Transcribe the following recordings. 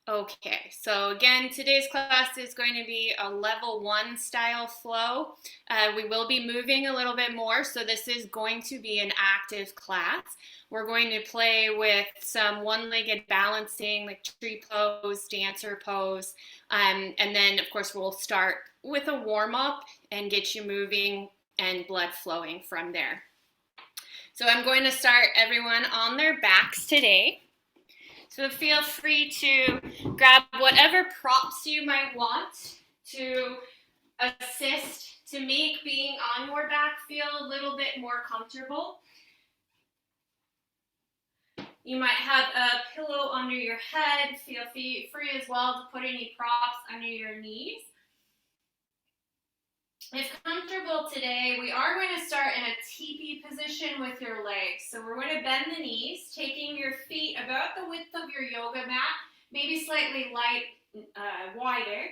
Okay, so again, today's class is going to be a level 1 style flow. We will be moving a little bit more, so this is going to be an active class. We're going to play with some one-legged balancing, like tree pose, dancer pose, and then of course we'll start with a warm-up and get you moving and blood flowing from there. So I'm going to start everyone on their backs today. So feel free to grab whatever props you might want to assist to make being on your back feel a little bit more comfortable. You might have a pillow under your head. Feel free as well to put any props under your knees. If comfortable today, we are going to start in a teepee position with your legs. So we're going to bend the knees, taking your feet about the width of your yoga mat, maybe slightly wider.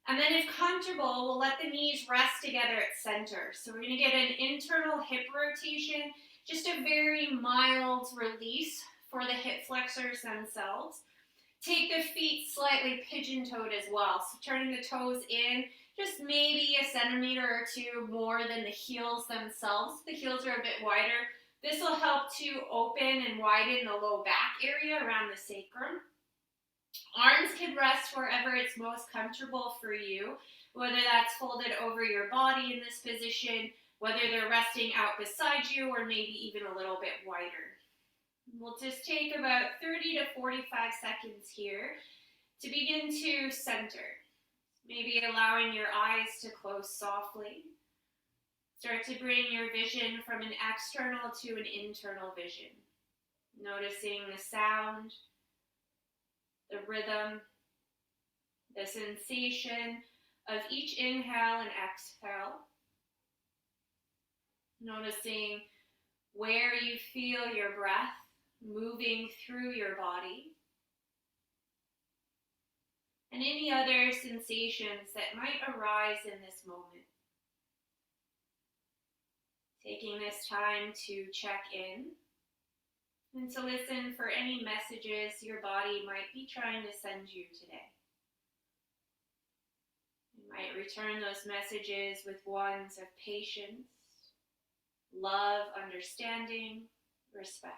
And then if comfortable, we'll let the knees rest together at center. So we're going to get an internal hip rotation, just a very mild release for the hip flexors themselves. Take the feet slightly pigeon-toed as well. So turning the toes in, just maybe a centimeter or two more than the heels themselves. The heels are a bit wider. This will help to open and widen the low back area around the sacrum. Arms can rest wherever it's most comfortable for you, whether that's folded over your body in this position, whether they're resting out beside you, or maybe even a little bit wider. We'll just take about 30 to 45 seconds here to begin to center. Maybe allowing your eyes to close softly. Start to bring your vision from an external to an internal vision. Noticing the sound, the rhythm, the sensation of each inhale and exhale. Noticing where you feel your breath moving through your body, and any other sensations that might arise in this moment. Taking this time to check in and to listen for any messages your body might be trying to send you today. You might return those messages with ones of patience, love, understanding, respect.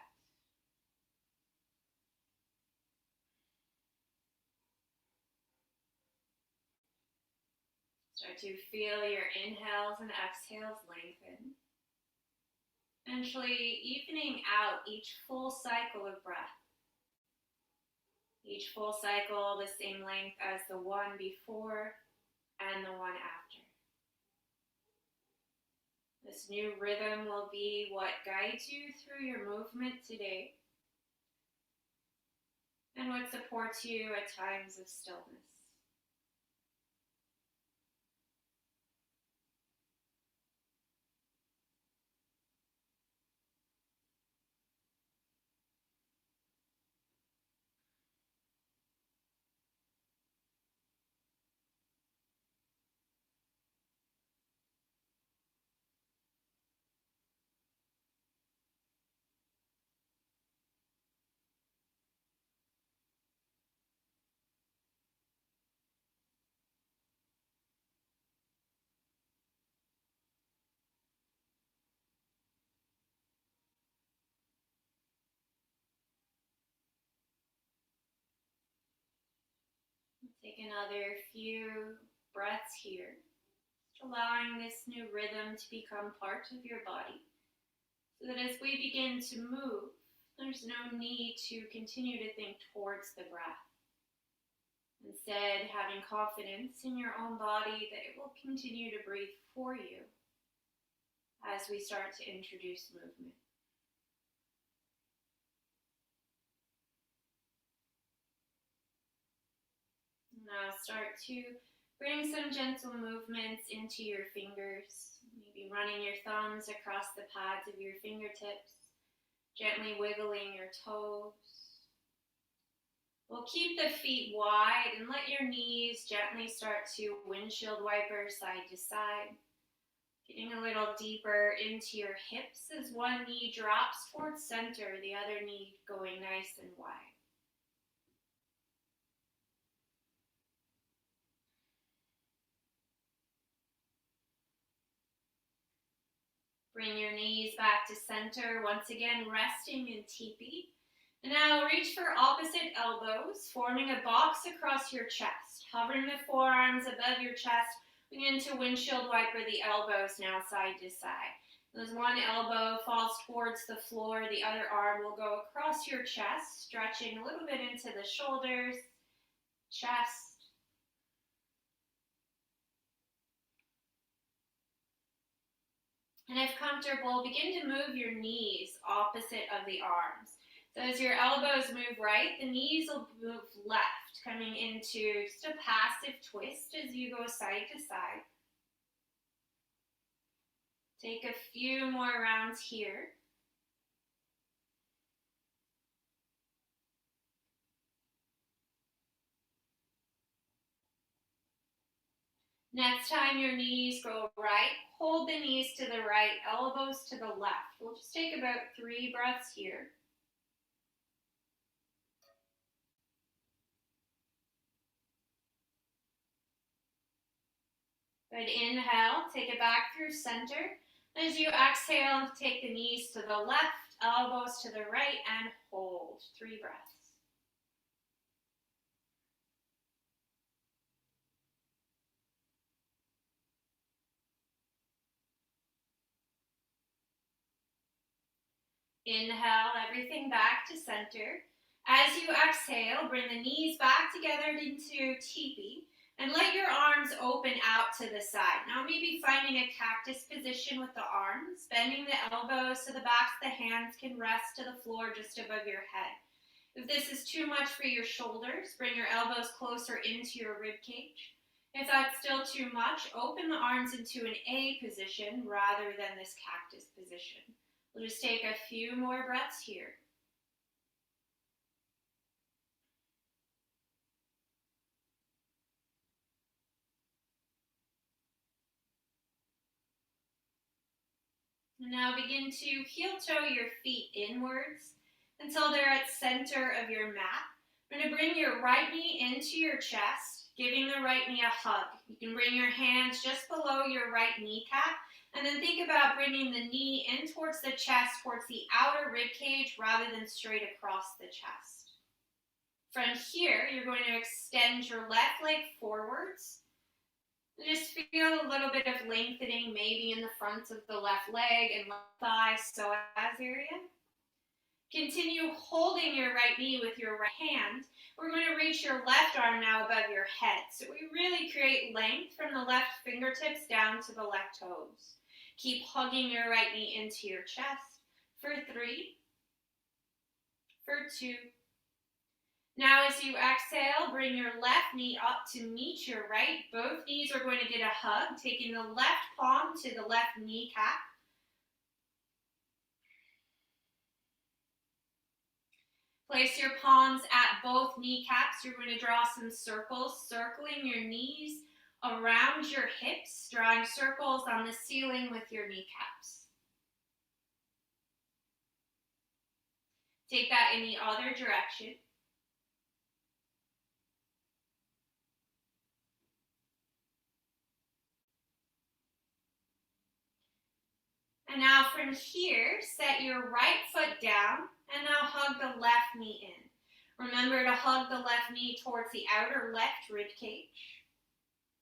Start to feel your inhales and exhales lengthen. Eventually evening out each full cycle of breath. Each full cycle the same length as the one before and the one after. This new rhythm will be what guides you through your movement today and what supports you at times of stillness. Take another few breaths here, allowing this new rhythm to become part of your body, so that as we begin to move, there's no need to continue to think towards the breath. Instead, having confidence in your own body that it will continue to breathe for you as we start to introduce movement. Now start to bring some gentle movements into your fingers, maybe running your thumbs across the pads of your fingertips, gently wiggling your toes. We'll keep the feet wide and let your knees gently start to windshield wiper side to side, getting a little deeper into your hips as one knee drops towards center, the other knee going nice and wide. Bring your knees back to center, once again resting in teepee. And now reach for opposite elbows, forming a box across your chest. Hovering the forearms above your chest, begin to windshield wiper the elbows now side to side. As one elbow falls towards the floor, the other arm will go across your chest, stretching a little bit into the shoulders, chest. And if comfortable, begin to move your knees opposite of the arms. So as your elbows move right, the knees will move left, coming into just a passive twist as you go side to side. Take a few more rounds here. Next time your knees go right, hold the knees to the right, elbows to the left. We'll just take about 3 breaths here. Good, inhale, take it back through center. As you exhale, take the knees to the left, elbows to the right, and hold. 3 breaths. Inhale, everything back to center. As you exhale, bring the knees back together into teepee and let your arms open out to the side. Now maybe finding a cactus position with the arms, bending the elbows so the backs of the hands can rest to the floor just above your head. If this is too much for your shoulders, bring your elbows closer into your rib cage. If that's still too much, open the arms into an A position rather than this cactus position. We'll just take a few more breaths here. And now begin to heel-toe your feet inwards until they're at center of your mat. We're going to bring your right knee into your chest, giving the right knee a hug. You can bring your hands just below your right kneecap, and then think about bringing the knee in towards the chest, towards the outer rib cage, rather than straight across the chest. From here, you're going to extend your left leg forwards. Just feel a little bit of lengthening, maybe in the front of the left leg and left thigh, psoas area. Continue holding your right knee with your right hand. We're going to reach your left arm now above your head. So we really create length from the left fingertips down to the left toes. Keep hugging your right knee into your chest for 3, for 2. Now as you exhale, bring your left knee up to meet your right. Both knees are going to get a hug, taking the left palm to the left kneecap. Place your palms at both kneecaps. You're going to draw some circles, circling your knees around your hips, drawing circles on the ceiling with your kneecaps. Take that in the other direction. And now from here, set your right foot down and now hug the left knee in. Remember to hug the left knee towards the outer left rib cage.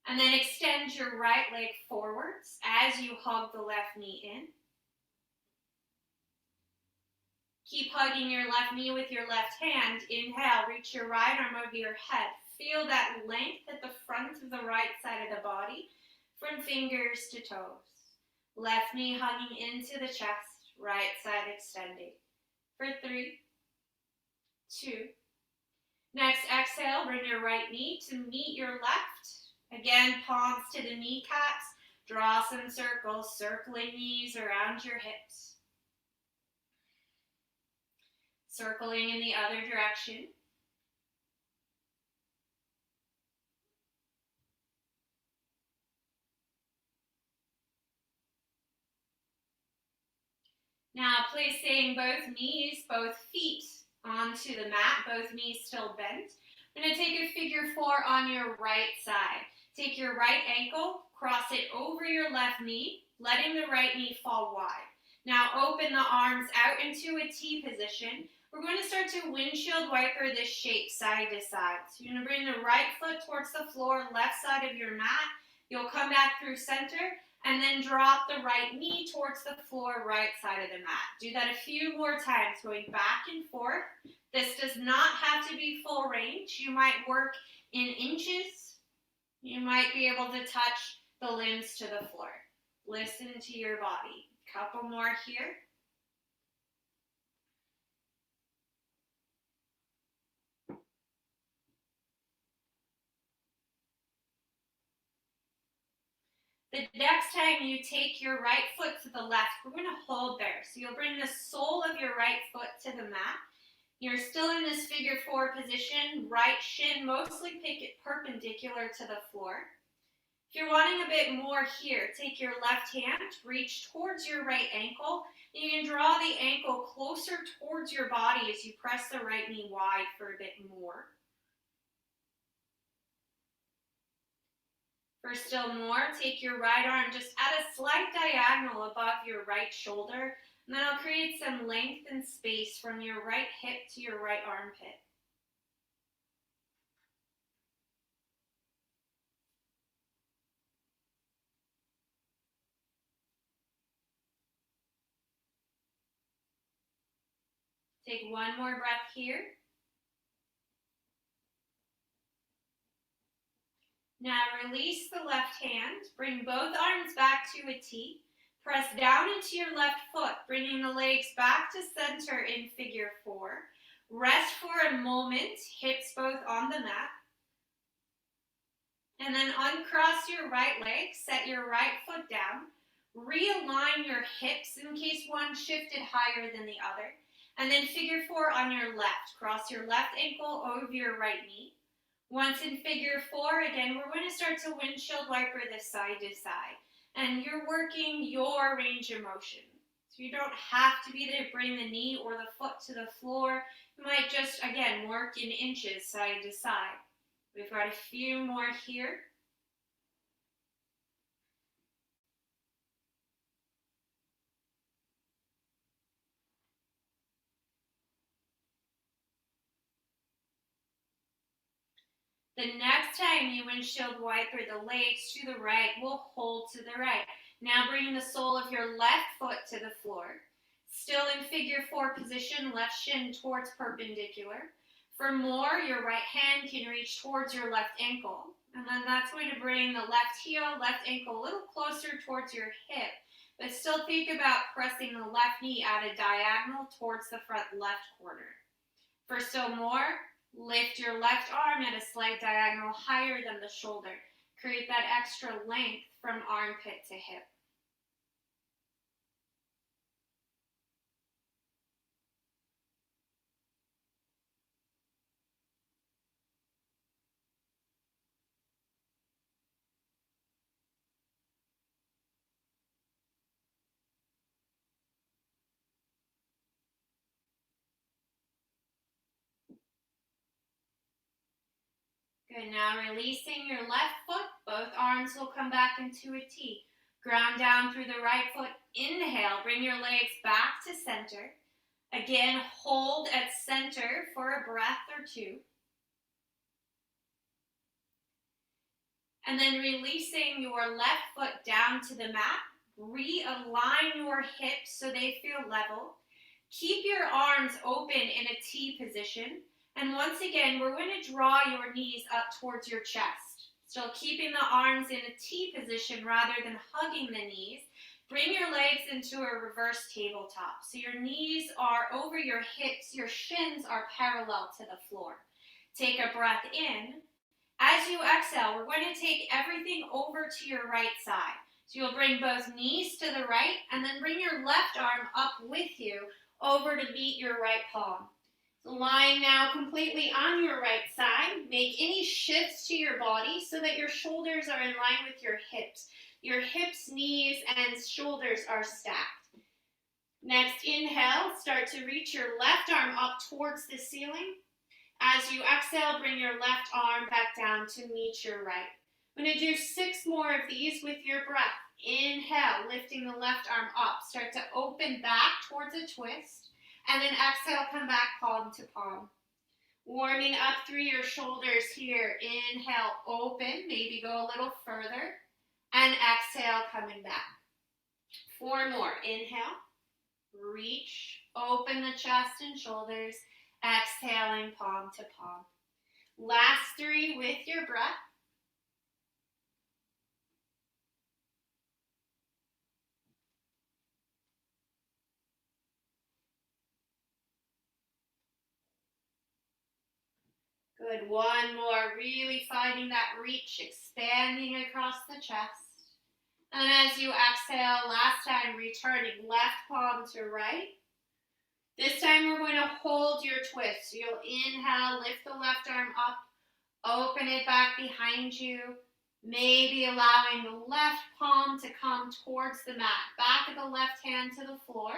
And then extend your right leg forwards as you hug the left knee in. Keep hugging your left knee with your left hand. Inhale, reach your right arm over your head. Feel that length at the front of the right side of the body, from fingers to toes. Left knee hugging into the chest, right side extending. For 3, 2. Next, exhale, bring your right knee to meet your left. Again, palms to the kneecaps. Draw some circles, circling knees around your hips. Circling in the other direction. Now placing both knees, both feet onto the mat, both knees still bent. I'm going to take a figure 4 on your right side. Take your right ankle, cross it over your left knee, letting the right knee fall wide. Now open the arms out into a T position. We're going to start to windshield wiper this shape side to side. So you're going to bring the right foot towards the floor, left side of your mat. You'll come back through center and then drop the right knee towards the floor, right side of the mat. Do that a few more times, going back and forth. This does not have to be full range. You might work in inches. You might be able to touch the limbs to the floor. Listen to your body. Couple more here. The next time you take your right foot to the left, we're going to hold there. So you'll bring the sole of your right foot to the mat. You're still in this figure 4 position, right shin mostly perpendicular to the floor. If you're wanting a bit more here, take your left hand, reach towards your right ankle. You can draw the ankle closer towards your body as you press the right knee wide for a bit more. For still more, take your right arm just at a slight diagonal above your right shoulder, and then I'll create some length and space from your right hip to your right armpit. Take one more breath here. Now release the left hand, bring both arms back to a T. Press down into your left foot, bringing the legs back to center in figure 4. Rest for a moment, hips both on the mat. And then uncross your right leg, set your right foot down. Realign your hips in case one shifted higher than the other. And then figure 4 on your left. Cross your left ankle over your right knee. Once in figure 4, again, we're going to start to windshield wiper this side to side. And you're working your range of motion. So you don't have to be there to bring the knee or the foot to the floor. You might just, again, work in inches side to side. We've got a few more here. The next time you windshield wiper the legs to the right, we'll hold to the right. Now bring the sole of your left foot to the floor. Still in figure 4 position, left shin towards perpendicular. For more, your right hand can reach towards your left ankle. And then that's going to bring the left heel, left ankle a little closer towards your hip. But still think about pressing the left knee at a diagonal towards the front left corner. For still more, lift your left arm at a slight diagonal higher than the shoulder. Create that extra length from armpit to hip. Good, now releasing your left foot, both arms will come back into a T. Ground down through the right foot, inhale, bring your legs back to center. Again, hold at center for a breath or two. And then releasing your left foot down to the mat, realign your hips so they feel level. Keep your arms open in a T position. And once again, we're going to draw your knees up towards your chest. Still keeping the arms in a T position rather than hugging the knees. Bring your legs into a reverse tabletop. So your knees are over your hips, your shins are parallel to the floor. Take a breath in. As you exhale, we're going to take everything over to your right side. So you'll bring both knees to the right and then bring your left arm up with you over to meet your right palm. So lying now completely on your right side, make any shifts to your body so that your shoulders are in line with your hips. Your hips, knees, and shoulders are stacked. Next, inhale, start to reach your left arm up towards the ceiling. As you exhale, bring your left arm back down to meet your right. I'm going to do 6 more of these with your breath. Inhale, lifting the left arm up. Start to open back towards a twist. And then exhale, come back palm to palm. Warming up through your shoulders here. Inhale, open. Maybe go a little further. And exhale, coming back. 4 more. Inhale. Reach. Open the chest and shoulders. Exhaling, palm to palm. Last 3 with your breath. Good. 1 more. Really finding that reach, expanding across the chest. And as you exhale, last time, returning left palm to right. This time we're going to hold your twist. So you'll inhale, lift the left arm up, open it back behind you, maybe allowing the left palm to come towards the mat. Back of the left hand to the floor.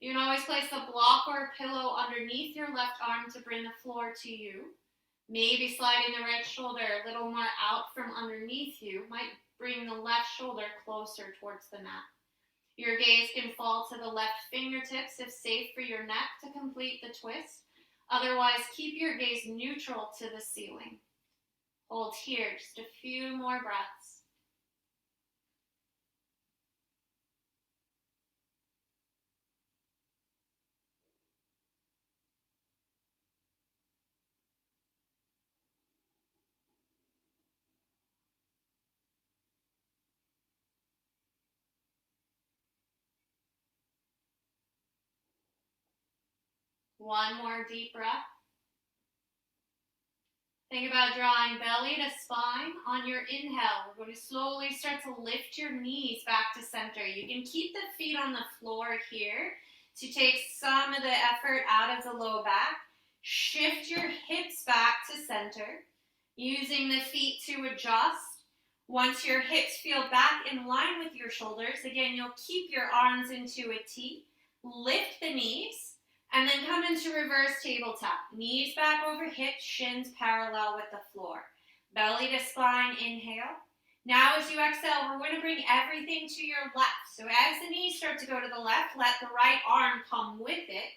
You can always place a block or a pillow underneath your left arm to bring the floor to you. Maybe sliding the right shoulder a little more out from underneath you might bring the left shoulder closer towards the mat. Your gaze can fall to the left fingertips if safe for your neck to complete the twist. Otherwise, keep your gaze neutral to the ceiling. Hold here, just a few more breaths. One more deep breath. Think about drawing belly to spine. On your inhale, we're going to slowly start to lift your knees back to center. You can keep the feet on the floor here to take some of the effort out of the low back. Shift your hips back to center, using the feet to adjust. Once your hips feel back in line with your shoulders, again, you'll keep your arms into a T. Lift the knees. And then come into reverse tabletop. Knees back over hips, shins parallel with the floor. Belly to spine, inhale. Now as you exhale, we're going to bring everything to your left. So as the knees start to go to the left, let the right arm come with it.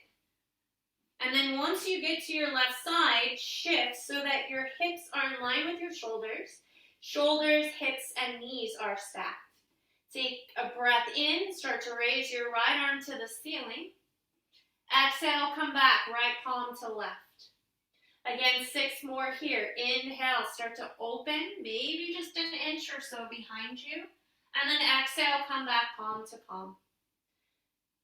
And then once you get to your left side, shift so that your hips are in line with your shoulders. Shoulders, hips, and knees are stacked. Take a breath in, start to raise your right arm to the ceiling. Exhale, come back, right palm to left. Again, 6 more here. Inhale, start to open, maybe just an inch or so behind you. And then exhale, come back, palm to palm.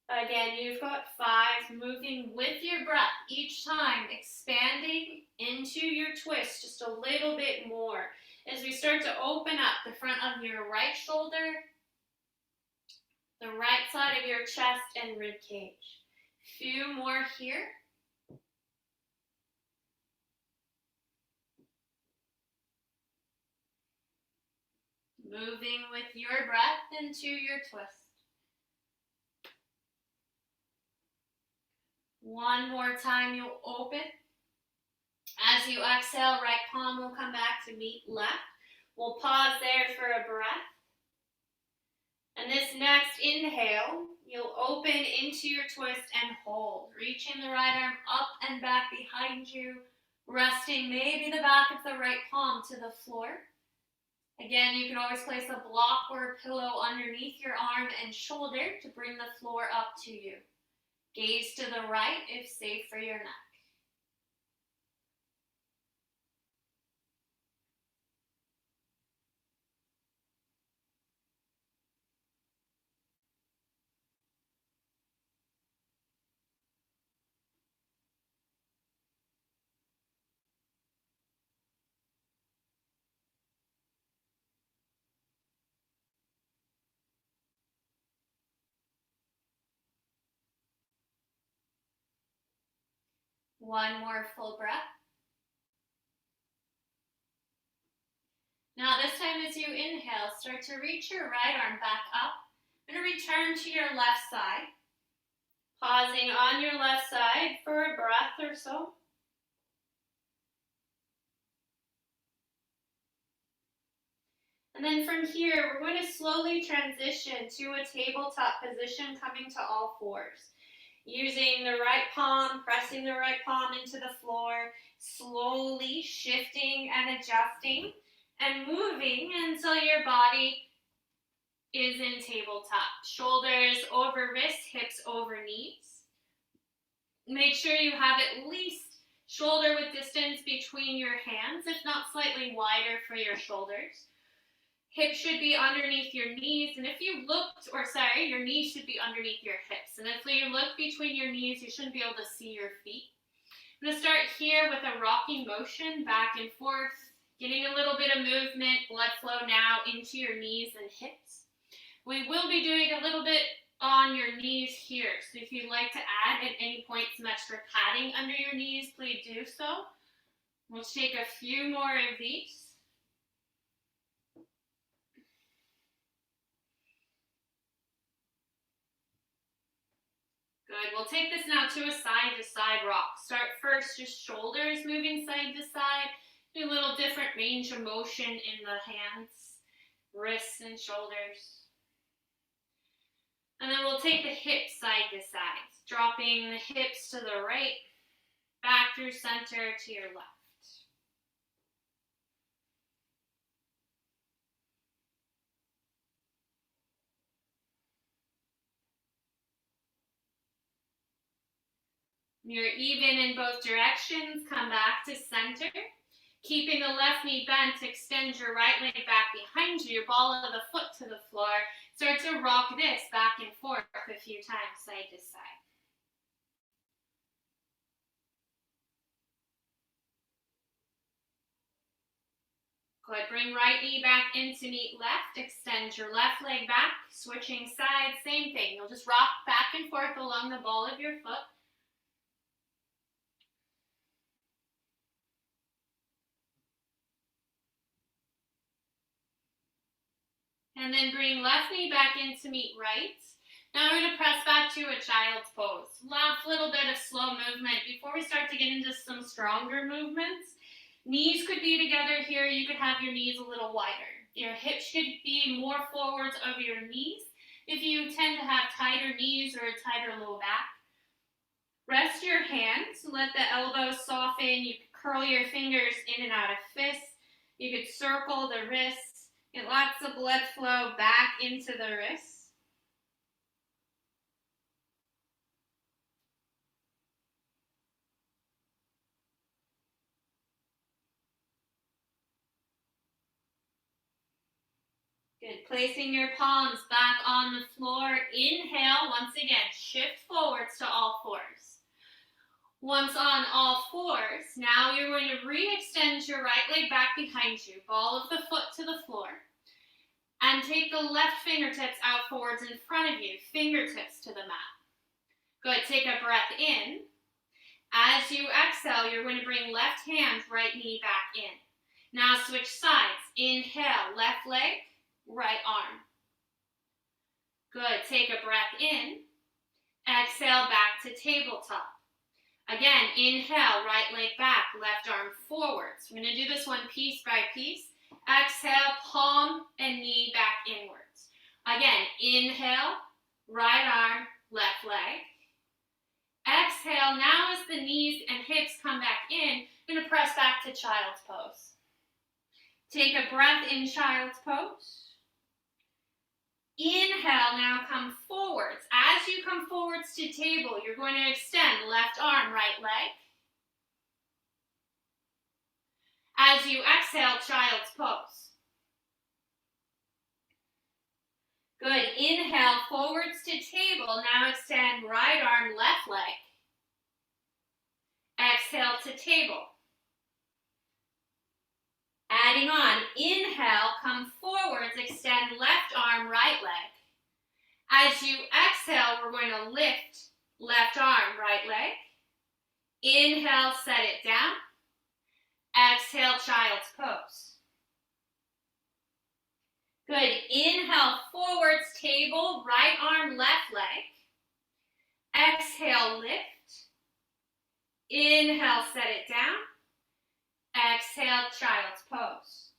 Again, you've got 5, moving with your breath each time, expanding into your twist just a little bit more. As we start to open up the front of your right shoulder, the right side of your chest and rib cage. Few more here. Moving with your breath into your twist. 1 more time, you'll open. As you exhale, right palm will come back to meet left. We'll pause there for a breath. And this next inhale, you'll open into your twist and hold. Reaching the right arm up and back behind you, resting maybe the back of the right palm to the floor. Again, you can always place a block or a pillow underneath your arm and shoulder to bring the floor up to you. Gaze to the right if safe for your neck. One more full breath. Now this time as you inhale, start to reach your right arm back up. I'm going to return to your left side. Pausing on your left side for a breath or so. And then from here, we're going to slowly transition to a tabletop position, coming to all fours. Using the right palm, pressing the right palm into the floor, slowly shifting and adjusting and moving until your body is in tabletop. Shoulders over wrists, hips over knees. Make sure you have at least shoulder width distance between your hands, if not slightly wider for your shoulders. Hips should be underneath your knees, and if you looked, your knees should be underneath your hips. And if you look between your knees, you shouldn't be able to see your feet. I'm going to start here with a rocking motion, back and forth, getting a little bit of movement, blood flow now into your knees and hips. We will be doing a little bit on your knees here, so if you'd like to add at any point some extra padding under your knees, please do so. We'll take a few more of these. Good. We'll take this now to a side-to-side rock. Start first just shoulders moving side to side. Do a little different range of motion in the hands, wrists, and shoulders. And then we'll take the hips side to side, dropping the hips to the right, back through center to your left. When you're even in both directions, come back to center. Keeping the left knee bent, extend your right leg back behind you, ball of the foot to the floor. Start to rock this back and forth a few times, side to side. Good. Bring right knee back in to meet left. Extend your left leg back. Switching sides, same thing. You'll just rock back and forth along the ball of your foot. And then bring left knee back in to meet right. Now we're going to press back to a child's pose. Last little bit of slow movement before we start to get into some stronger movements. Knees could be together here. You could have your knees a little wider. Your hips should be more forwards over your knees. If you tend to have tighter knees or a tighter low back, rest your hands. Let the elbows soften. You could curl your fingers in and out of fists. You could circle the wrists. Get lots of blood flow back into the wrists. Good. Placing your palms back on the floor. Inhale. Once again, shift forwards to all fours. Once on all fours, now you're going to re-extend your right leg back behind you. Ball of the foot to the floor. And take the left fingertips out forwards in front of you. Fingertips to the mat. Good. Take a breath in. As you exhale, you're going to bring left hand, right knee back in. Now switch sides. Inhale, left leg, right arm. Good. Take a breath in. Exhale, back to tabletop. Again, inhale, right leg back, left arm forwards. We're going to do this one piece by piece. Exhale, palm and knee back inwards. Again, inhale, right arm, left leg. Exhale, now as the knees and hips come back in, I'm going to press back to child's pose. Take a breath in child's pose. Inhale, now come forwards. As you come forwards to table, you're going to extend left arm, right leg. As you exhale, child's pose. Good. Inhale, forwards to table. Now extend right arm, left leg. Exhale to table. Adding on, inhale, come forwards, extend left arm, right leg. As you exhale, we're going to lift left arm, right leg. Inhale, set it down. Exhale, child's pose. Good. Inhale, forwards, table, right arm, left leg. Exhale, lift. Inhale, set it down. Exhale, child's pose.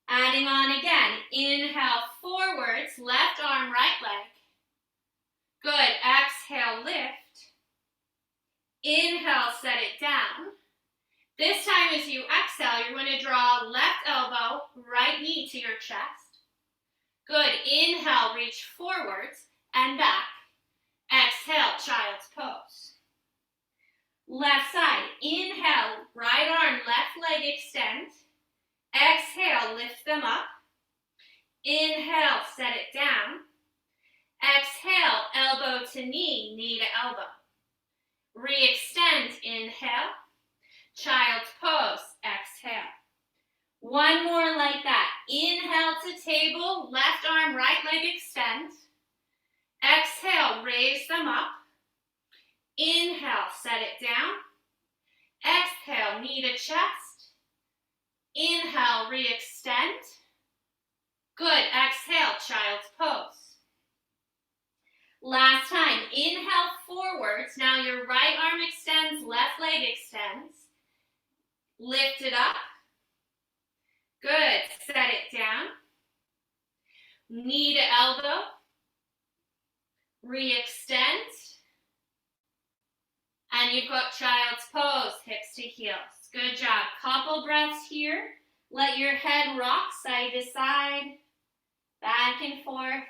Adding on again. Inhale, forwards, left arm, right leg. Good. Exhale, lift. Inhale, set it down. This time as you exhale, you're going to draw left elbow, right knee to your chest. Good. Inhale, reach forwards and back. Exhale, child's pose. Left side. Inhale, right arm, left leg extend. Exhale, lift them up. Inhale, set it down. Exhale, elbow to knee, knee to elbow. Re-extend, inhale. Child's pose, exhale. One more like that. Inhale to table, left arm, right leg extend. Exhale, raise them up. Inhale, set it down. Exhale, knee to chest. Inhale, re-extend. Good. Exhale, child's pose. Last time. Inhale, forwards. Now your right arm extends, left leg extends. Lift it up. Good. Set it down. Knee to elbow. Re-extend. And you've got child's pose, hips to heels. Good job. Couple breaths here. Let your head rock side to side, back and forth.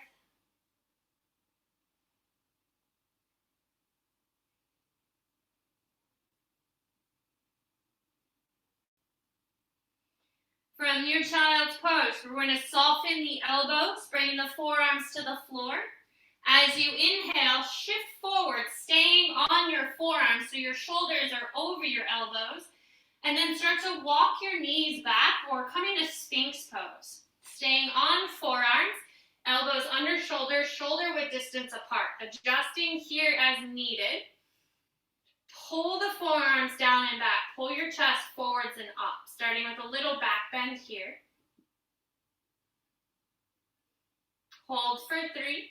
From your child's pose, we're going to soften the elbows, bring the forearms to the floor. As you inhale, shift forward, staying on your forearms so your shoulders are over your elbows. And then start to walk your knees back or come into Sphinx pose. Staying on forearms, elbows under shoulders, shoulder width distance apart. Adjusting here as needed. Pull the forearms down and back. Pull your chest forwards and up. Starting with a little back bend here. Hold for 3,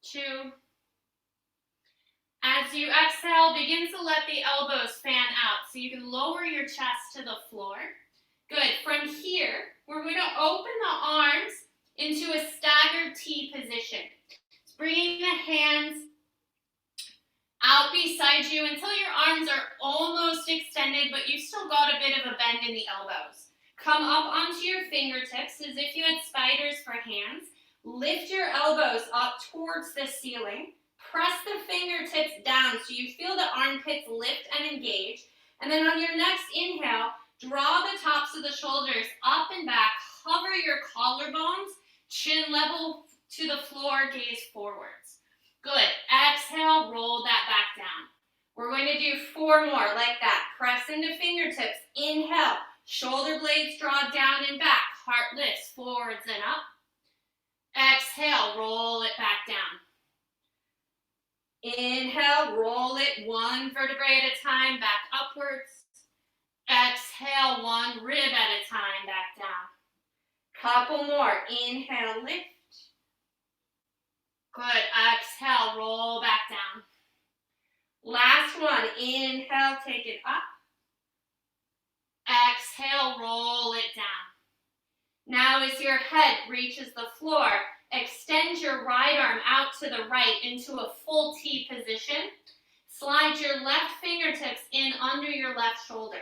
2. As you exhale, begin to let the elbows fan out so you can lower your chest to the floor. Good. From here, we're going to open the arms into a staggered T position. It's bringing the hands out beside you until your arms are almost extended, but you've still got a bit of a bend in the elbows. Come up onto your fingertips as if you had spiders for hands. Lift your elbows up towards the ceiling. Press the fingertips down so you feel the armpits lift and engage. And then on your next inhale, draw the tops of the shoulders up and back. Hover your collarbones, chin level to the floor, gaze forwards. Good. Exhale, roll that back down. We're going to do 4 more like that. Press into fingertips. Inhale, shoulder blades draw down and back. Heart lifts forwards and up. Exhale, roll it back down. Inhale, roll it 1 vertebrae at a time, back upwards. Exhale, 1 rib at a time, back down. Couple more. Inhale, lift. Good. Exhale, roll back down. Last one. Inhale, take it up. Exhale, roll it down. Now as your head reaches the floor, extend your right arm out to the right into a full T position. Slide your left fingertips in under your left shoulder.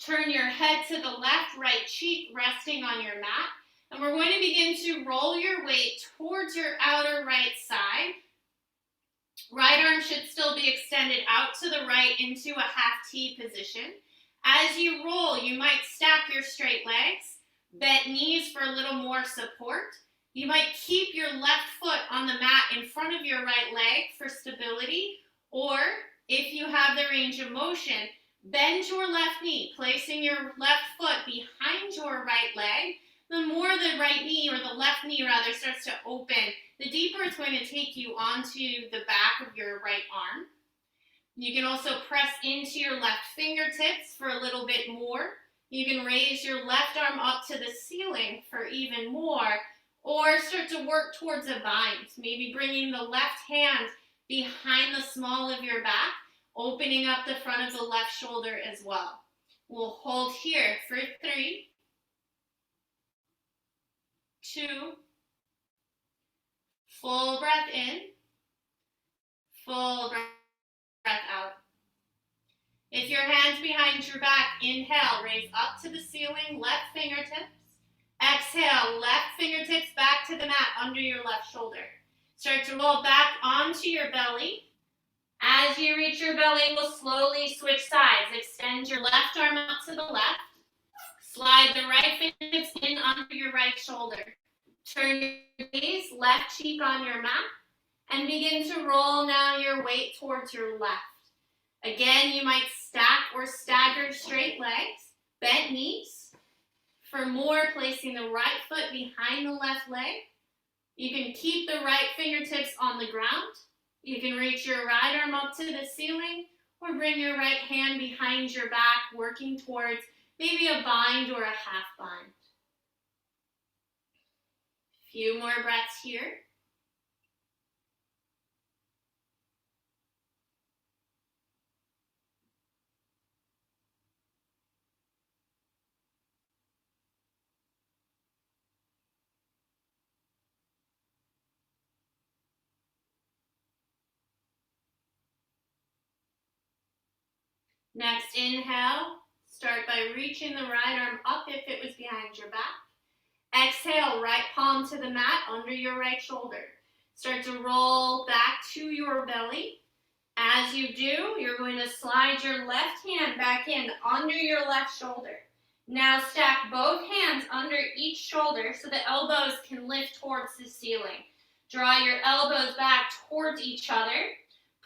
Turn your head to the left, right cheek resting on your mat. And we're going to begin to roll your weight towards your outer right side. Right arm should still be extended out to the right into a half T position. As you roll, you might stack your straight legs, bent knees for a little more support. You might keep your left foot on the mat in front of your right leg for stability, or if you have the range of motion, bend your left knee, placing your left foot behind your right leg. The more the right knee, or the left knee rather, starts to open, the deeper it's going to take you onto the back of your right arm. You can also press into your left fingertips for a little bit more. You can raise your left arm up to the ceiling for even more, or start to work towards a bind, maybe bringing the left hand behind the small of your back, opening up the front of the left shoulder as well. We'll hold here for 3, 2. Full breath in, full breath out. If your hands behind your back, inhale, raise up to the ceiling, left fingertips. Exhale, left fingertips back to the mat under your left shoulder. Start to roll back onto your belly. As you reach your belly, we'll slowly switch sides. Extend your left arm out to the left. Slide the right fingertips in under your right shoulder. Turn your gaze, left cheek on your mat, and begin to roll now your weight towards your left. Again, you might stack or stagger straight legs, bent knees. For more, placing the right foot behind the left leg. You can keep the right fingertips on the ground. You can reach your right arm up to the ceiling or bring your right hand behind your back, working towards maybe a bind or a half bind. Few more breaths here. Next, inhale. Start by reaching the right arm up if it was behind your back. Exhale, right palm to the mat under your right shoulder. Start to roll back to your belly. As you do, you're going to slide your left hand back in under your left shoulder. Now stack both hands under each shoulder so the elbows can lift towards the ceiling. Draw your elbows back towards each other.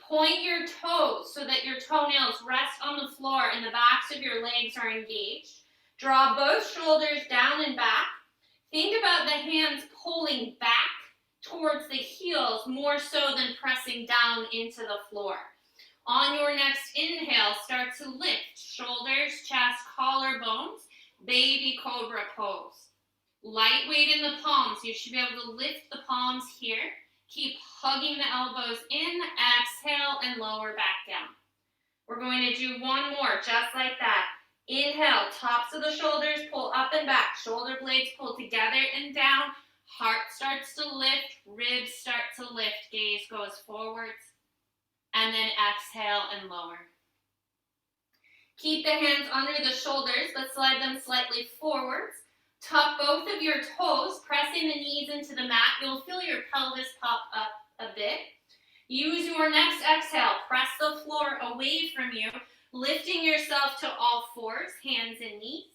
Point your toes so that your toenails rest on the floor and the backs of your legs are engaged. Draw both shoulders down and back. Think about the hands pulling back towards the heels more so than pressing down into the floor. On your next inhale, start to lift shoulders, chest, collarbones, baby cobra pose. Light weight in the palms. You should be able to lift the palms here. Keep hugging the elbows in, exhale, and lower back down. We're going to do one more, just like that. Inhale, tops of the shoulders, pull up and back. Shoulder blades pull together and down. Heart starts to lift, ribs start to lift, gaze goes forwards. And then exhale and lower. Keep the hands under the shoulders, but slide them slightly forwards. Tuck both of your toes, pressing the knees into the mat. You'll feel your pelvis pop up a bit. Use your next exhale. Press the floor away from you, lifting yourself to all fours, hands and knees.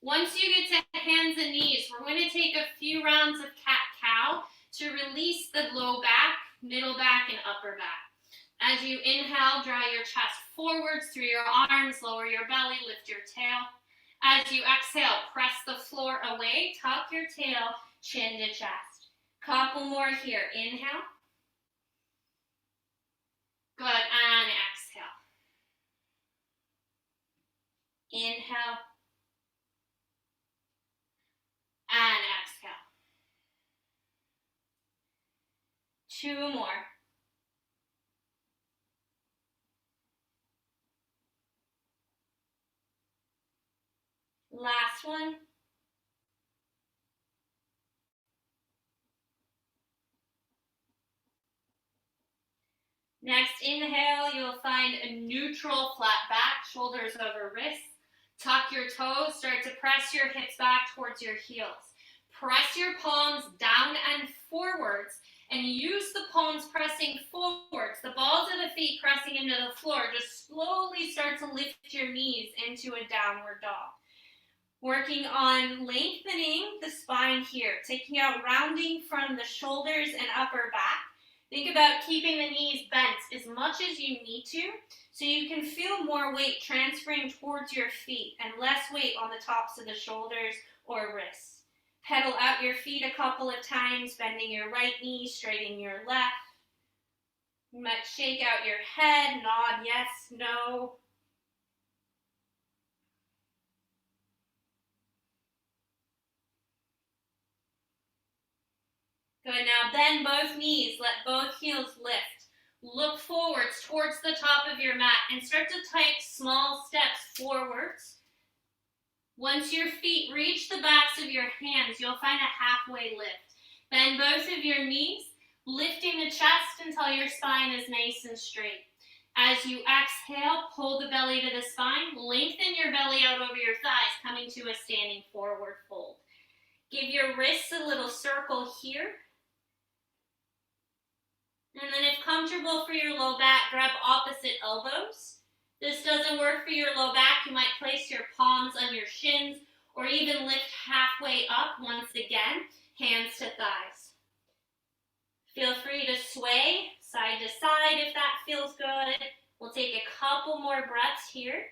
Once you get to hands and knees, we're going to take a few rounds of cat-cow to release the low back, middle back, and upper back. As you inhale, draw your chest forwards through your arms, lower your belly, lift your tail. As you exhale, press the floor away, tuck your tail, chin to chest. Couple more here. Inhale. Good, and exhale. Inhale. And exhale. 2 more. Last one. Next inhale, you'll find a neutral flat back, shoulders over wrists. Tuck your toes, start to press your hips back towards your heels. Press your palms down and forwards, and use the palms pressing forwards, the balls of the feet pressing into the floor. Just slowly start to lift your knees into a downward dog. Working on lengthening the spine here, taking out rounding from the shoulders and upper back. Think about keeping the knees bent as much as you need to, so you can feel more weight transferring towards your feet and less weight on the tops of the shoulders or wrists. Pedal out your feet a couple of times, bending your right knee, straightening your left. You might shake out your head, nod yes, no. Good, now bend both knees, let both heels lift. Look forwards towards the top of your mat and start to take small steps forwards. Once your feet reach the backs of your hands, you'll find a halfway lift. Bend both of your knees, lifting the chest until your spine is nice and straight. As you exhale, pull the belly to the spine, lengthen your belly out over your thighs, coming to a standing forward fold. Give your wrists a little circle here. And then if comfortable for your low back, grab opposite elbows. This doesn't work for your low back, you might place your palms on your shins or even lift halfway up once again, hands to thighs. Feel free to sway side to side if that feels good. We'll take a couple more breaths here.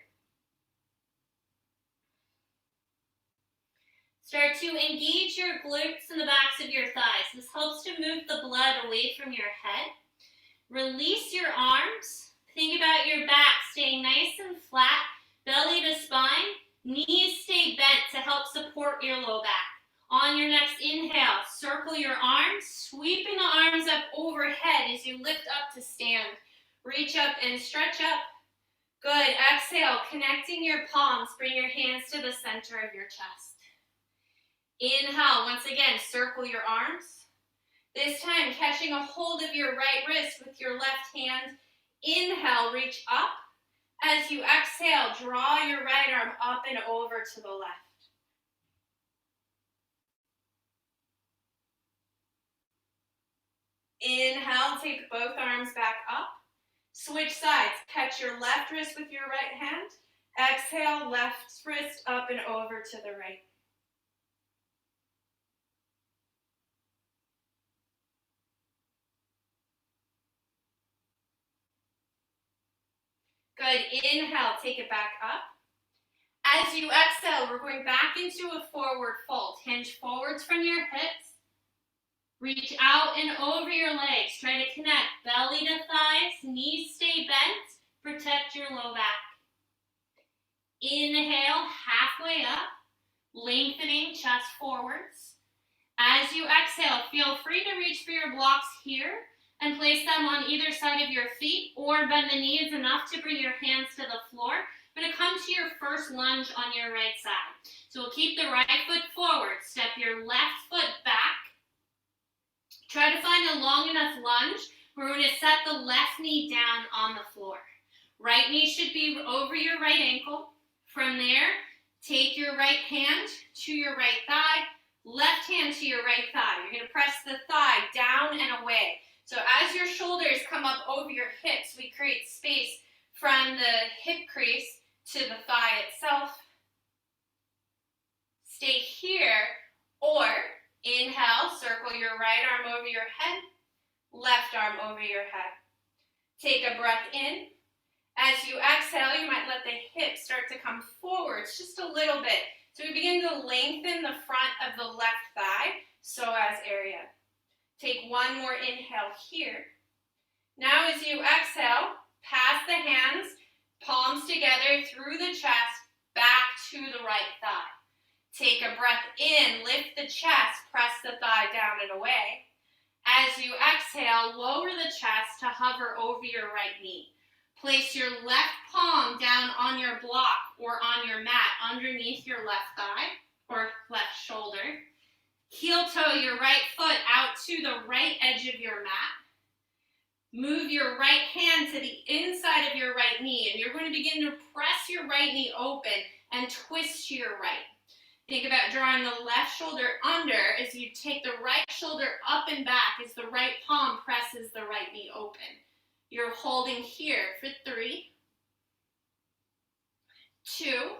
Start to engage your glutes and the backs of your thighs. This helps to move the blood away from your head. Release your arms. Think about your back staying nice and flat, belly to spine, knees stay bent to help support your low back. On your next inhale, circle your arms, sweeping the arms up overhead as you lift up to stand. Reach up and stretch up. Good. Exhale, connecting your palms, bring your hands to the center of your chest. Inhale, once again, circle your arms. This time, catching a hold of your right wrist with your left hand. Inhale, reach up. As you exhale, draw your right arm up and over to the left. Inhale, take both arms back up. Switch sides. Catch your left wrist with your right hand. Exhale, left wrist up and over to the right. Good. Inhale, take it back up. As you exhale, we're going back into a forward fold. Hinge forwards from your hips. Reach out and over your legs. Try to connect belly to thighs. Knees stay bent. Protect your low back. Inhale, halfway up. Lengthening chest forwards. As you exhale, feel free to reach for your blocks here and place them on either side of your feet or bend the knees enough to bring your hands to the floor. We're going to come to your first lunge on your right side. So we'll keep the right foot forward. Step your left foot back. Try to find a long enough lunge where we're going to set the left knee down on the floor. Right knee should be over your right ankle. From there, take your right hand to your right thigh, left hand to your right thigh. You're going to press the thigh down and away. So as your shoulders come up over your hips, we create space from the hip crease to the thigh itself. Stay here, or inhale, circle your right arm over your head, left arm over your head. Take a breath in. As you exhale, you might let the hips start to come forwards just a little bit. So we begin to lengthen the front of the left thigh, psoas area. Take one more inhale here. Now as you exhale, pass the hands, palms together through the chest, back to the right thigh. Take a breath in, lift the chest, press the thigh down and away. As you exhale, lower the chest to hover over your right knee. Place your left palm down on your block or on your mat underneath your left thigh or left shoulder. Heel toe your right foot out to the right edge of your mat. Move your right hand to the inside of your right knee, and you're going to begin to press your right knee open and twist to your right. Think about drawing the left shoulder under as you take the right shoulder up and back as the right palm presses the right knee open. You're holding here for 3, 2.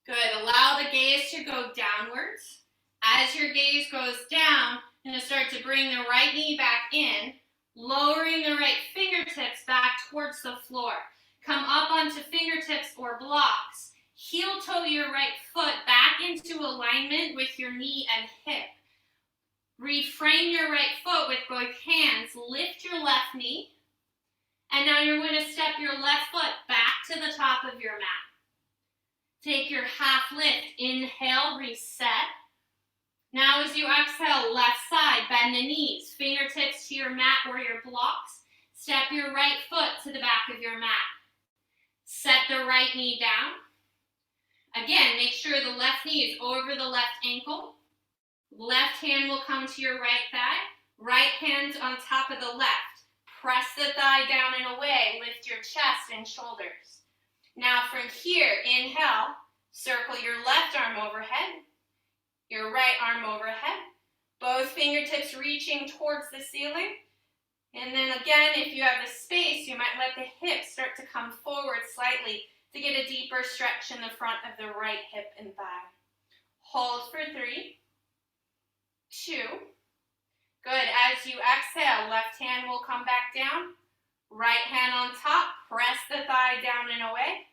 Good. Allow the gaze to go downwards. As your gaze goes down, you're going to start to bring the right knee back in, lowering the right fingertips back towards the floor. Come up onto fingertips or blocks. Heel toe your right foot back into alignment with your knee and hip. Reframe your right foot with both hands. Lift your left knee. And now you're going to step your left foot back to the top of your mat. Take your half lift. Inhale, reset. Now as you exhale, left side, bend the knees. Fingertips to your mat or your blocks. Step your right foot to the back of your mat. Set the right knee down. Again, make sure the left knee is over the left ankle. Left hand will come to your right thigh. Right hand on top of the left. Press the thigh down and away. Lift your chest and shoulders. Now from here, inhale, circle your left arm overhead, your right arm overhead. Both fingertips reaching towards the ceiling. And then again, if you have the space, you might let the hips start to come forward slightly to get a deeper stretch in the front of the right hip and thigh. Hold for 3, 2. Good. As you exhale, left hand will come back down. Right hand on top. Press the thigh down and away.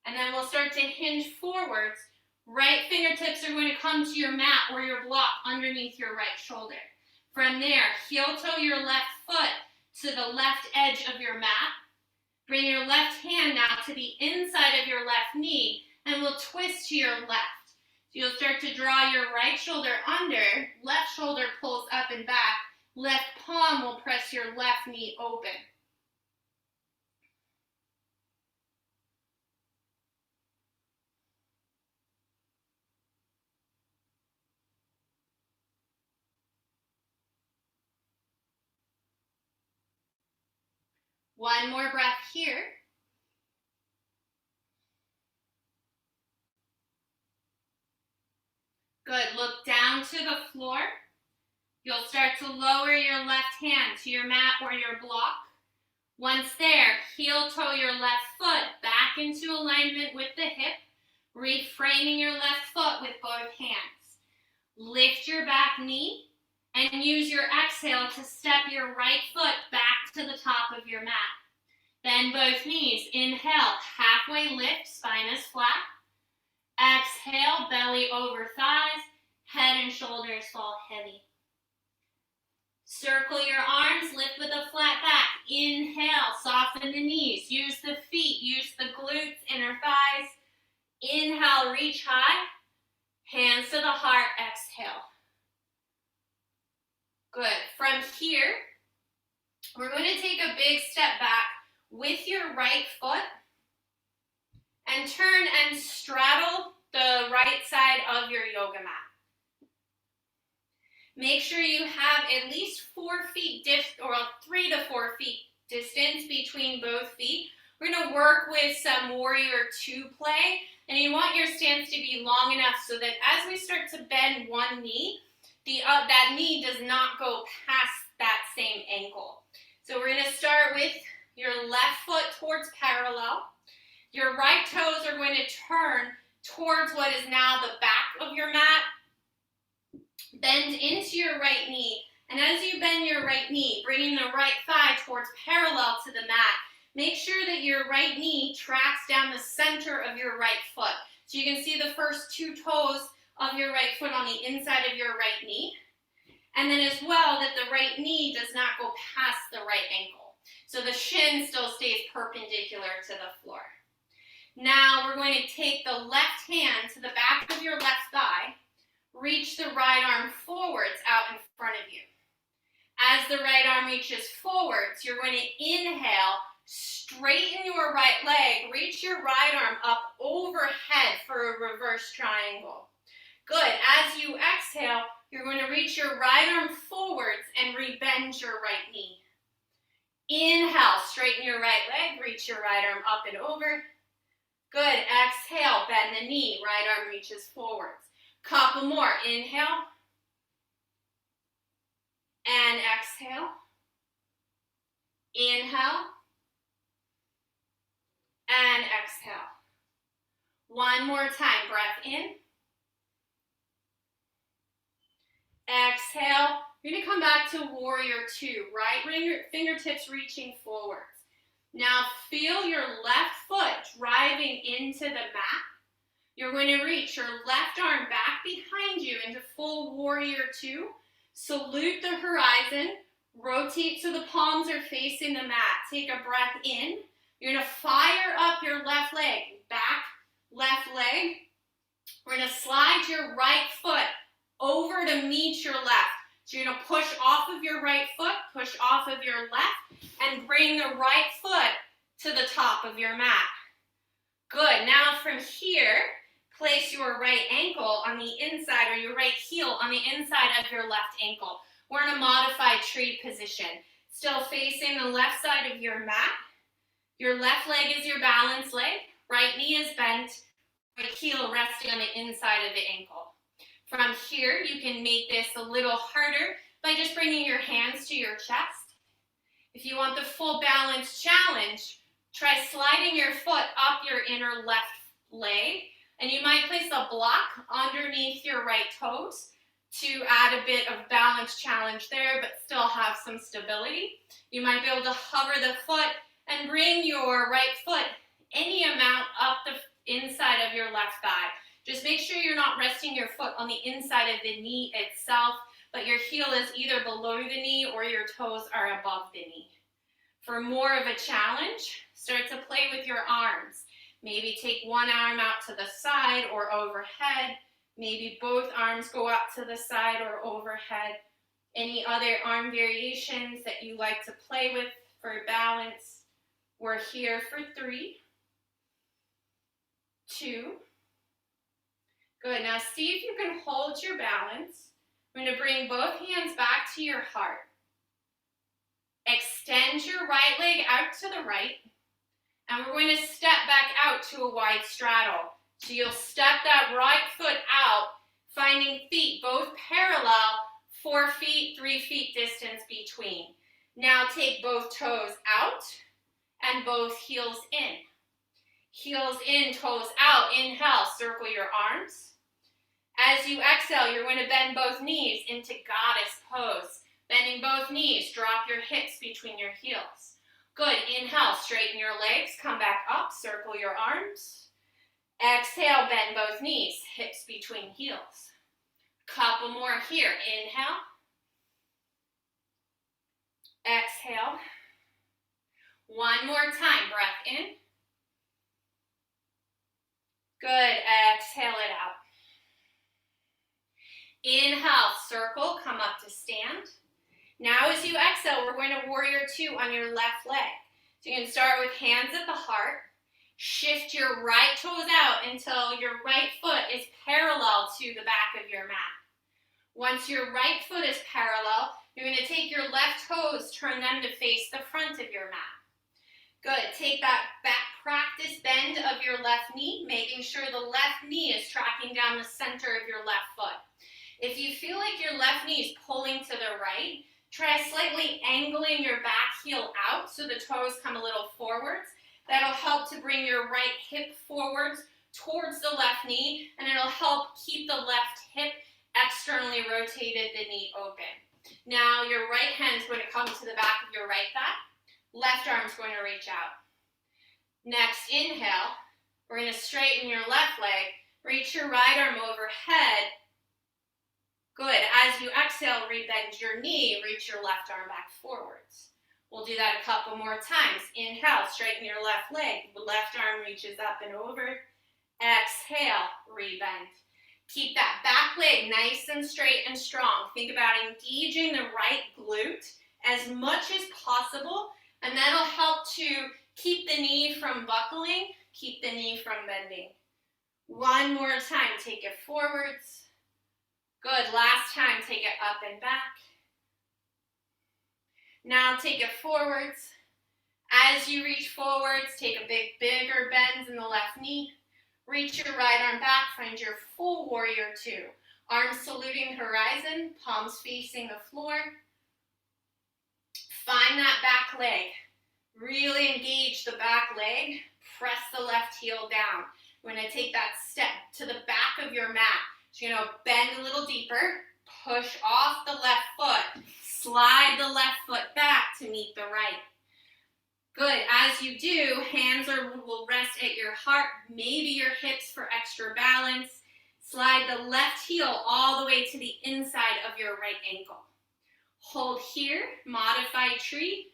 And then we'll start to hinge forwards. Right fingertips are going to come to your mat or your block underneath your right shoulder. From there, heel toe your left foot to the left edge of your mat. Bring your left hand now to the inside of your left knee and we'll twist to your left. So you'll start to draw your right shoulder under, left shoulder pulls up and back, left palm will press your left knee open. One more breath here. Good. Look down to the floor. You'll start to lower your left hand to your mat or your block. Once there, heel toe your left foot back into alignment with the hip, reframing your left foot with both hands. Lift your back knee and use your exhale to step your right foot back to the top of your mat. Bend both knees. Inhale, halfway lift, spine is flat. Exhale, belly over thighs, head and shoulders fall heavy. Circle your arms, lift with a flat back. Inhale, soften the knees. Use the feet, use the glutes, inner thighs. Inhale, reach high. Hands to the heart, exhale. Good. From here, we're going to take a big step back with your right foot and turn and straddle the right side of your yoga mat. Make sure you have at least 4 feet or 3 to 4 feet distance between both feet. We're going to work with some warrior 2 play, and you want your stance to be long enough so that as we start to bend one knee, that knee does not go past that same ankle. So we're going to start with your left foot towards parallel. Your right toes are going to turn towards what is now the back of your mat. Bend into your right knee. And as you bend your right knee, bringing the right thigh towards parallel to the mat, make sure that your right knee tracks down the center of your right foot. So you can see the first 2 toes of your right foot on the inside of your right knee. And then as well that the right knee does not go past the right ankle. So the shin still stays perpendicular to the floor. Now we're going to take the left hand to the back of your left thigh, reach the right arm forwards out in front of you. As the right arm reaches forwards, you're going to inhale, straighten your right leg, reach your right arm up overhead for a reverse triangle. Good. As you exhale, you're going to reach your right arm forwards and rebend your right knee. Inhale, straighten your right leg, reach your right arm up and over. Good. Exhale, bend the knee, right arm reaches forwards. Couple more. Inhale. And exhale. Inhale. And exhale. One more time. Breath in. Exhale. You're going to come back to warrior 2. Right fingertips reaching forwards. Now feel your left foot driving into the mat. You're going to reach your left arm back behind you into full warrior 2. Salute the horizon. Rotate so the palms are facing the mat. Take a breath in. You're going to fire up your left leg. Back, left leg. We're going to slide your right foot over to meet your left. So you're going to push off of your right foot, push off of your left, and bring the right foot to the top of your mat. Good. Now from here, place your right ankle on the inside, or your right heel on the inside of your left ankle. We're in a modified tree position. Still facing the left side of your mat. Your left leg is your balance leg. Right knee is bent. Right heel resting on the inside of the ankle. From here, you can make this a little harder by just bringing your hands to your chest. If you want the full balance challenge, try sliding your foot up your inner left leg, and you might place a block underneath your right toes to add a bit of balance challenge there, but still have some stability. You might be able to hover the foot and bring your right foot any amount up the inside of your left thigh. Just make sure you're not resting your foot on the inside of the knee itself, but your heel is either below the knee or your toes are above the knee. For more of a challenge, start to play with your arms. Maybe take one arm out to the side or overhead. Maybe both arms go up to the side or overhead. Any other arm variations that you like to play with for balance? We're here for 3, 2. Good. Now see if you can hold your balance. I'm going to bring both hands back to your heart. Extend your right leg out to the right. And we're going to step back out to a wide straddle. So you'll step that right foot out, finding feet both parallel, 4 feet, 3 feet distance between. Now take both toes out and both heels in. Heels in, toes out. Inhale, circle your arms. As you exhale, you're going to bend both knees into goddess pose. Bending both knees, drop your hips between your heels. Good, inhale, straighten your legs, come back up, circle your arms. Exhale, bend both knees, hips between heels. Couple more here, inhale. Exhale. One more time, breath in. Good, exhale it out. Inhale, circle, come up to stand. Now as you exhale, we're going to warrior 2 on your left leg. So you can start with hands at the heart. Shift your right toes out until your right foot is parallel to the back of your mat. Once your right foot is parallel, you're going to take your left toes, turn them to face the front of your mat. Good. Take that back practice bend of your left knee, making sure the left knee is tracking down the center of your left foot. If you feel like your left knee is pulling to the right, try slightly angling your back heel out so the toes come a little forwards. That'll help to bring your right hip forwards towards the left knee, and it'll help keep the left hip externally rotated, the knee open. Now your right hand is going to come to the back of your right thigh. Left arm is going to reach out. Next, inhale. We're going to straighten your left leg. Reach your right arm overhead. Good. As you exhale, rebend your knee. Reach your left arm back forwards. We'll do that a couple more times. Inhale, straighten your left leg. The left arm reaches up and over. Exhale, rebend. Keep that back leg nice and straight and strong. Think about engaging the right glute as much as possible, and that'll help to keep the knee from buckling, keep the knee from bending. One more time, take it forwards. Good, last time, take it up and back. Now take it forwards. As you reach forwards, take a bigger bend in the left knee. Reach your right arm back, find your full warrior 2. Arms saluting horizon, palms facing the floor. Find that back leg. Really engage the back leg. Press the left heel down. We're going to take that step to the back of your mat. So you're going to bend a little deeper. Push off the left foot. Slide the left foot back to meet the right. Good. As you do, hands will rest at your heart, maybe your hips for extra balance. Slide the left heel all the way to the inside of your right ankle. Hold here, modified tree,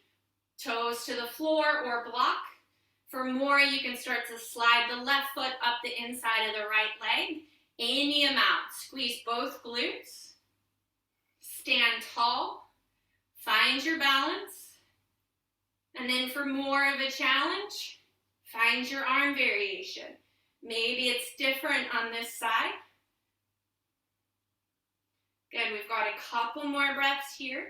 toes to the floor or block. For more, you can start to slide the left foot up the inside of the right leg. Any amount. Squeeze both glutes. Stand tall. Find your balance. And then for more of a challenge, find your arm variation. Maybe it's different on this side. Good, we've got a couple more breaths here.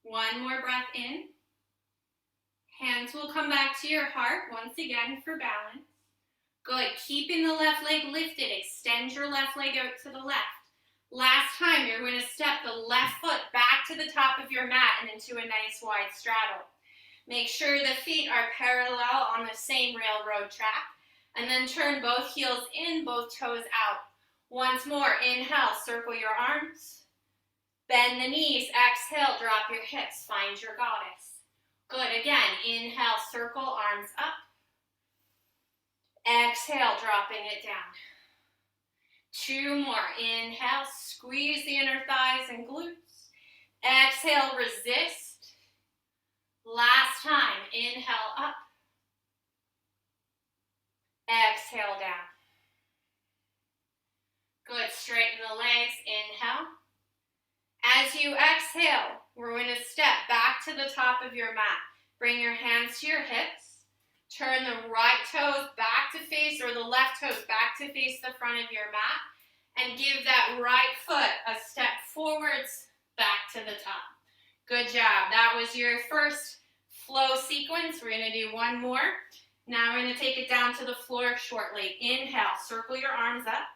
One more breath in. Hands will come back to your heart once again for balance. Good, keeping the left leg lifted. Extend your left leg out to the left. Last time, you're going to step the left foot back to the top of your mat and into a nice wide straddle. Make sure the feet are parallel on the same railroad track. And then turn both heels in, both toes out. Once more, inhale, circle your arms. Bend the knees, exhale, drop your hips, find your goddess. Good, again, inhale, circle, arms up. Exhale, dropping it down. Two more, inhale, squeeze the inner thighs and glutes. Exhale, resist. Last time, inhale, up. Exhale, down. Good, straighten the legs, inhale. As you exhale, we're going to step back to the top of your mat. Bring your hands to your hips. Turn the right toes back to face, or the left toes back to face the front of your mat. And give that right foot a step forwards, back to the top. Good job. That was your first flow sequence. We're going to do one more. Now we're going to take it down to the floor shortly. Inhale, circle your arms up.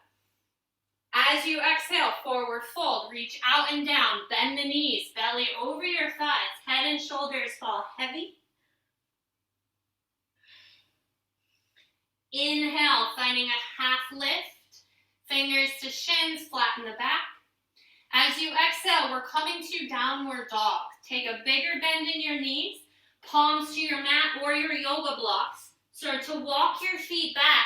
As you exhale, forward fold, reach out and down, bend the knees, belly over your thighs, head and shoulders fall heavy. Inhale, finding a half lift, fingers to shins, flatten the back. As you exhale, we're coming to downward dog. Take a bigger bend in your knees, palms to your mat or your yoga blocks. Start to walk your feet back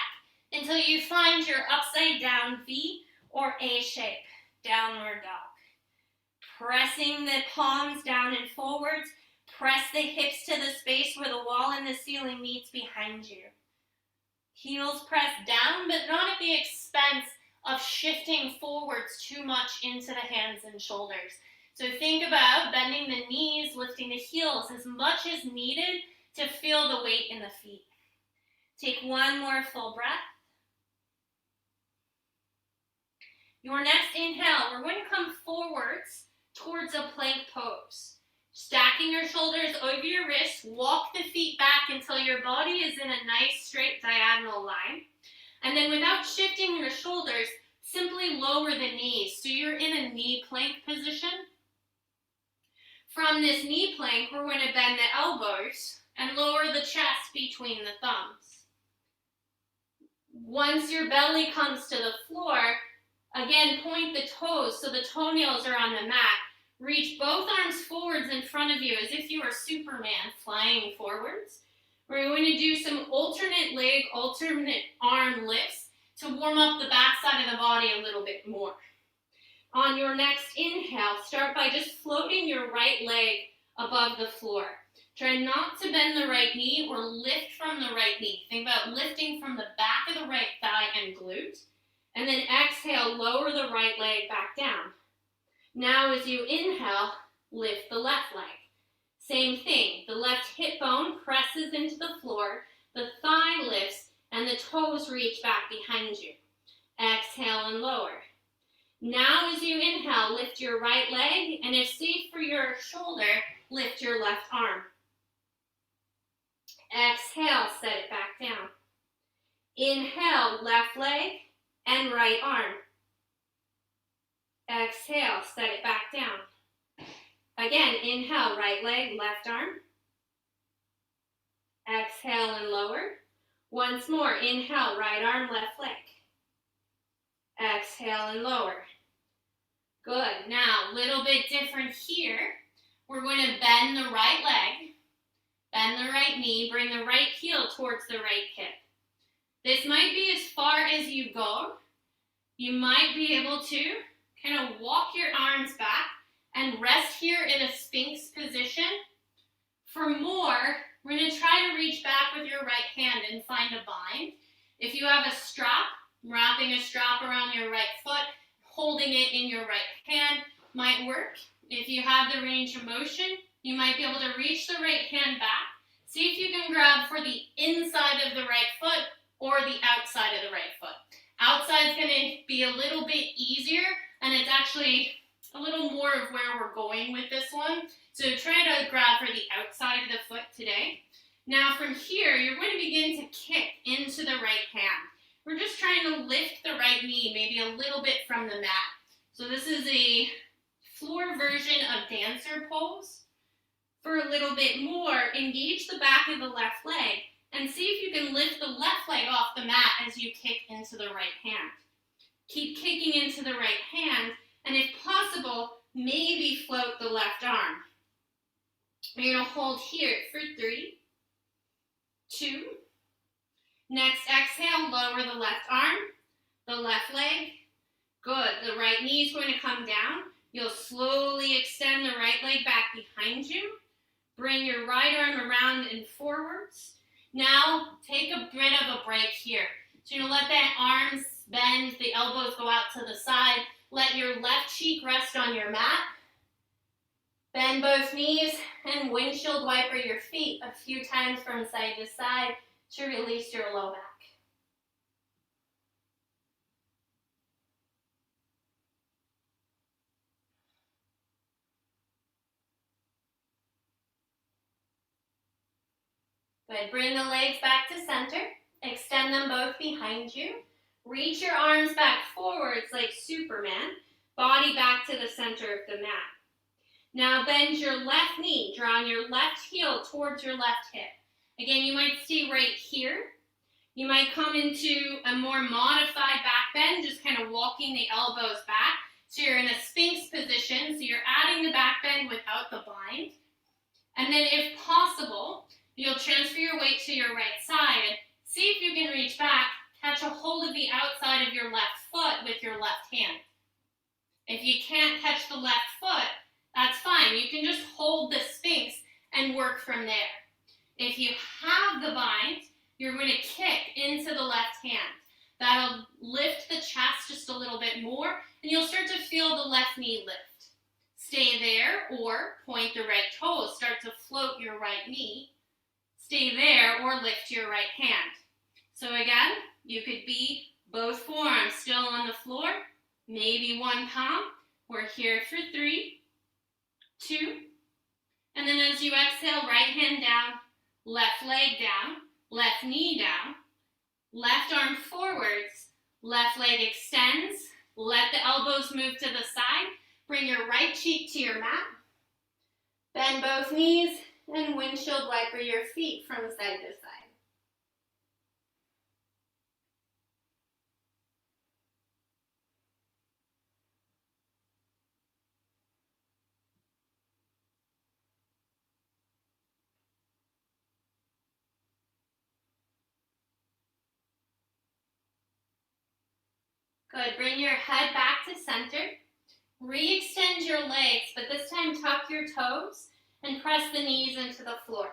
until you find your upside down V or A shape, downward dog. Pressing the palms down and forwards, press the hips to the space where the wall and the ceiling meets behind you. Heels press down, but not at the expense of shifting forwards too much into the hands and shoulders. So think about bending the knees, lifting the heels as much as needed to feel the weight in the feet. Take one more full breath. Your next inhale, we're going to come forwards towards a plank pose. Stacking your shoulders over your wrists, walk the feet back until your body is in a nice straight diagonal line. And then without shifting your shoulders, simply lower the knees. So you're in a knee plank position. From this knee plank, we're going to bend the elbows and lower the chest between the thumbs. Once your belly comes to the floor, again, point the toes so the toenails are on the mat. Reach both arms forwards in front of you as if you were Superman flying forwards. We're going to do some alternate leg, alternate arm lifts to warm up the back side of the body a little bit more. On your next inhale, start by just floating your right leg above the floor. Try not to bend the right knee or lift from the right knee. Think about lifting from the back of the right thigh and glute. And then exhale, lower the right leg back down. Now as you inhale, lift the left leg. Same thing, the left hip bone presses into the floor, the thigh lifts, and the toes reach back behind you. Exhale and lower. Now as you inhale, lift your right leg, and if safe for your shoulder, lift your left arm. Exhale, set it back down. Inhale, left leg and right arm. Exhale, set it back down. Again, inhale, right leg, left arm. Exhale and lower. Once more, inhale, right arm, left leg. Exhale and lower. Good. Now, a little bit different here. We're going to bend the right leg, bend the right knee, bring the right heel towards the right hip. This might be as far as you go. You might be able to kind of walk your arms back and rest here in a Sphinx position. For more, we're going to try to reach back with your right hand and find a bind. If you have a strap, wrapping a strap around your right holding it in your right hand might work. If you have the range of motion, you might be able to reach the right hand back. See if you can grab for the inside of the right foot or the outside of the right foot. Outside is going to be a little bit easier, and it's actually a little more of where we're going with this one. So try to grab for the outside of the foot today. Now from here, you're going to begin to kick into the right hand. We're just trying to lift the right knee, maybe a little bit from the mat. So this is a floor version of dancer pose. For a little bit more, engage the back of the left leg and see if you can lift the left leg off the mat as you kick into the right hand. Keep kicking into the right hand, and if possible, maybe float the left arm. You're going to hold here for 3, 2. Next exhale, lower the left arm, the left leg. Good. The right knee is going to come down. You'll slowly extend the right leg back behind you. Bring your right arm around and forwards. Now, take a bit of a break here. So you're going to let that arms bend, the elbows go out to the side. Let your left cheek rest on your mat. Bend both knees and windshield wiper your feet a few times from side to side to release your low back. Good. Bring the legs back to center. Extend them both behind you. Reach your arms back forwards like Superman. Body back to the center of the mat. Now bend your left knee, drawing your left heel towards your left hip. Again, you might stay right here. You might come into a more modified back bend, just kind of walking the elbows back. So you're in a Sphinx position, so you're adding the back bend without the bind. And then if possible, you'll transfer your weight to your right side. See if you can reach back, catch a hold of the outside of your left foot with your left hand. If you can't catch the left foot, that's fine. You can just hold the Sphinx and work from there. If you have the bind, you're going to kick into the left hand. That'll lift the chest just a little bit more, and you'll start to feel the left knee lift. Stay there or point the right toes. Start to float your right knee. Stay there or lift your right hand. So again, you could be both forearms still on the floor, maybe one palm. We're here for 3, 2, and then as you exhale, right hand down, left leg down, left knee down, left arm forwards, left leg extends, let the elbows move to the side, bring your right cheek to your mat, bend both knees, and windshield wiper your feet from side to side. Good. Bring your head back to center. Re-extend your legs, but this time tuck your toes and press the knees into the floor.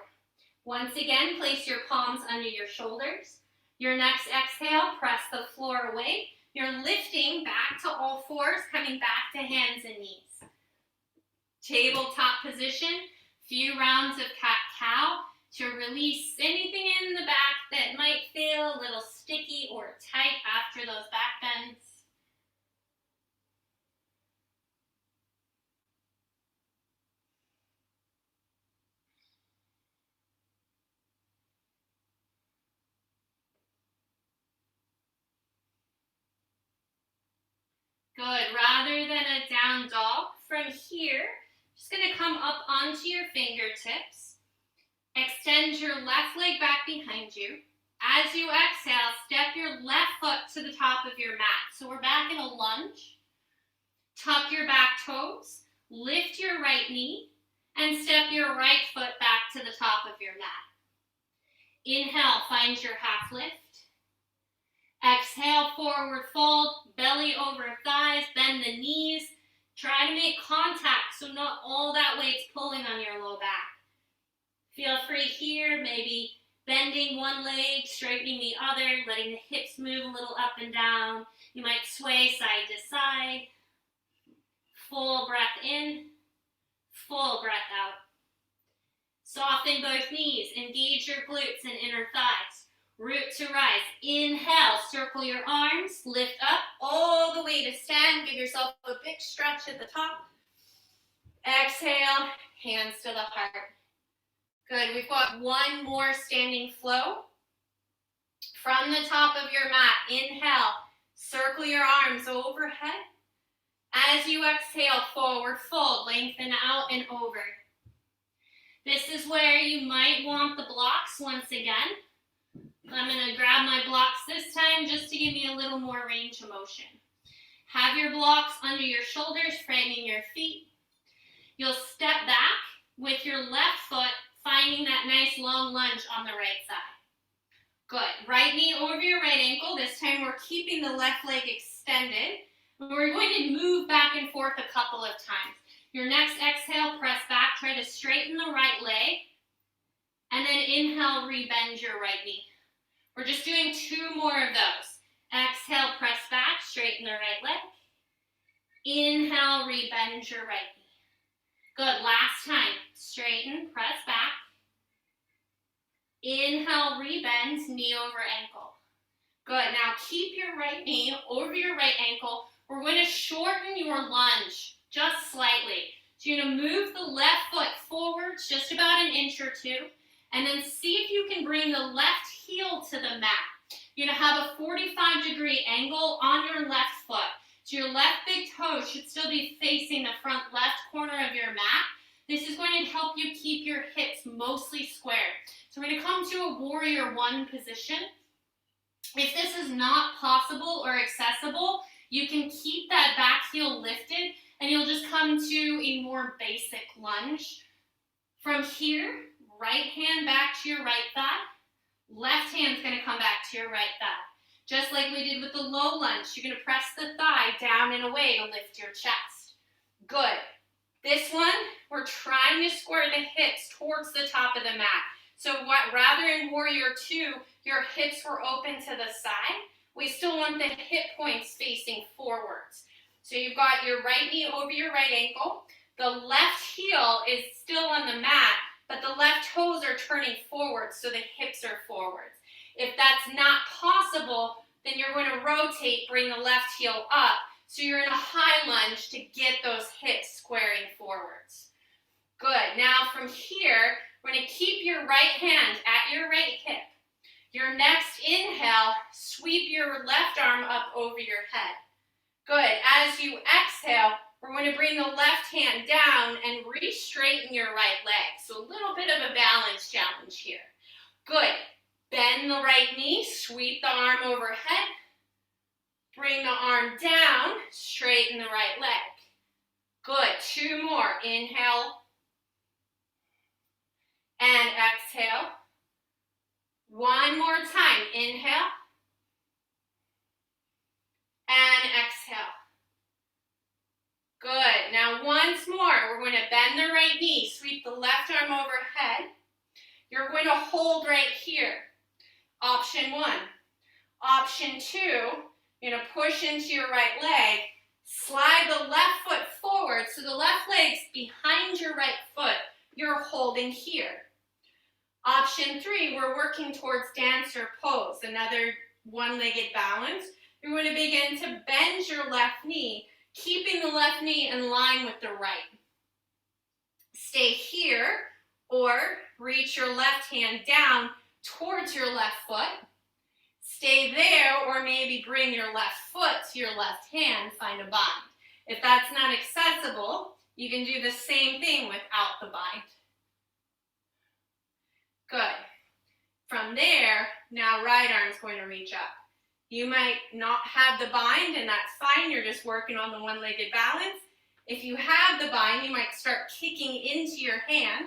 Once again, place your palms under your shoulders. Your next exhale, press the floor away. You're lifting back to all fours, coming back to hands and knees. Tabletop position, few rounds of cat-cow to release anything in the back that might feel a little sticky or tight after those back bends. Good. Rather than a down dog, from here, just going to come up onto your fingertips. Extend your left leg back behind you. As you exhale, step your left foot to the top of your mat. So we're back in a lunge. Tuck your back toes, lift your right knee, and step your right foot back to the top of your mat. Inhale, find your half lift. Exhale, forward fold, belly over thighs, bend the knees. Try to make contact so not all that weight's pulling on your low back. Feel free here, maybe bending one leg, straightening the other, letting the hips move a little up and down. You might sway side to side. Full breath in, full breath out. Soften both knees, engage your glutes and inner thighs. Root to rise. Inhale, circle your arms, lift up all the way to stand. Give yourself a big stretch at the top. Exhale, hands to the heart. Good, we've got one more standing flow. From the top of your mat, inhale, circle your arms overhead. As you exhale, forward fold, lengthen out and over. This is where you might want the blocks once again. I'm going to grab my blocks this time just to give me a little more range of motion. Have your blocks under your shoulders, framing your feet. You'll step back with your left foot, finding that nice long lunge on the right side. Good. Right knee over your right ankle. This time we're keeping the left leg extended. We're going to move back and forth a couple of times. Your next exhale, press back. Try to straighten the right leg. And then inhale, rebend your right knee. We're just doing 2 more of those. Exhale, press back, straighten the right leg. Inhale, rebend your right knee. Good. Last time. Straighten, press back. Inhale, rebend, knee over ankle. Good. Now keep your right knee over your right ankle. We're going to shorten your lunge just slightly. So you're going to move the left foot forwards just about an inch or 2, and then see if you can bring the left heel to the mat. You're going to have a 45-degree angle on your left foot. So your left big toe should still be facing the front left corner of your mat. This is going to help you keep your hips mostly square. So we're going to come to a warrior 1 position. If this is not possible or accessible, you can keep that back heel lifted and you'll just come to a more basic lunge. From here, right hand back to your right thigh. Left hand's going to come back to your right thigh. Just like we did with the low lunge, you're going to press the thigh down and away to lift your chest. Good. This one, we're trying to square the hips towards the top of the mat. So rather in warrior 2, your hips were open to the side. We still want the hip points facing forwards. So you've got your right knee over your right ankle. The left heel is still on the mat, but the left toes are turning forward, so the hips are forwards. If that's not possible, then you're going to rotate, bring the left heel up, so you're in a high lunge to get those hips squaring forwards. Good. Now from here, we're going to keep your right hand at your right hip. Your next inhale, sweep your left arm up over your head. Good. As you exhale, we're going to bring the left hand down and re-straighten your right leg. So a little bit of a balance challenge here. Good. Bend the right knee, sweep the arm overhead. Bring the arm down, straighten the right leg. Good. 2 more. Inhale and exhale. 1 more time. Inhale and exhale. Good. Now once more, we're going to bend the right knee, sweep the left arm overhead. You're going to hold right here. Option 1. Option 2, you're going to push into your right leg, slide the left foot forward so the left leg's behind your right foot. You're holding here. Option 3, we're working towards dancer pose, another one-legged balance. You're going to begin to bend your left knee, keeping the left knee in line with the right. Stay here or reach your left hand down towards your left foot. Stay there or maybe bring your left foot to your left hand, find a bind. If that's not accessible, you can do the same thing without the bind. Good. From there, now right arm's going to reach up. You might not have the bind, and that's fine. You're just working on the one-legged balance. If you have the bind, you might start kicking into your hand.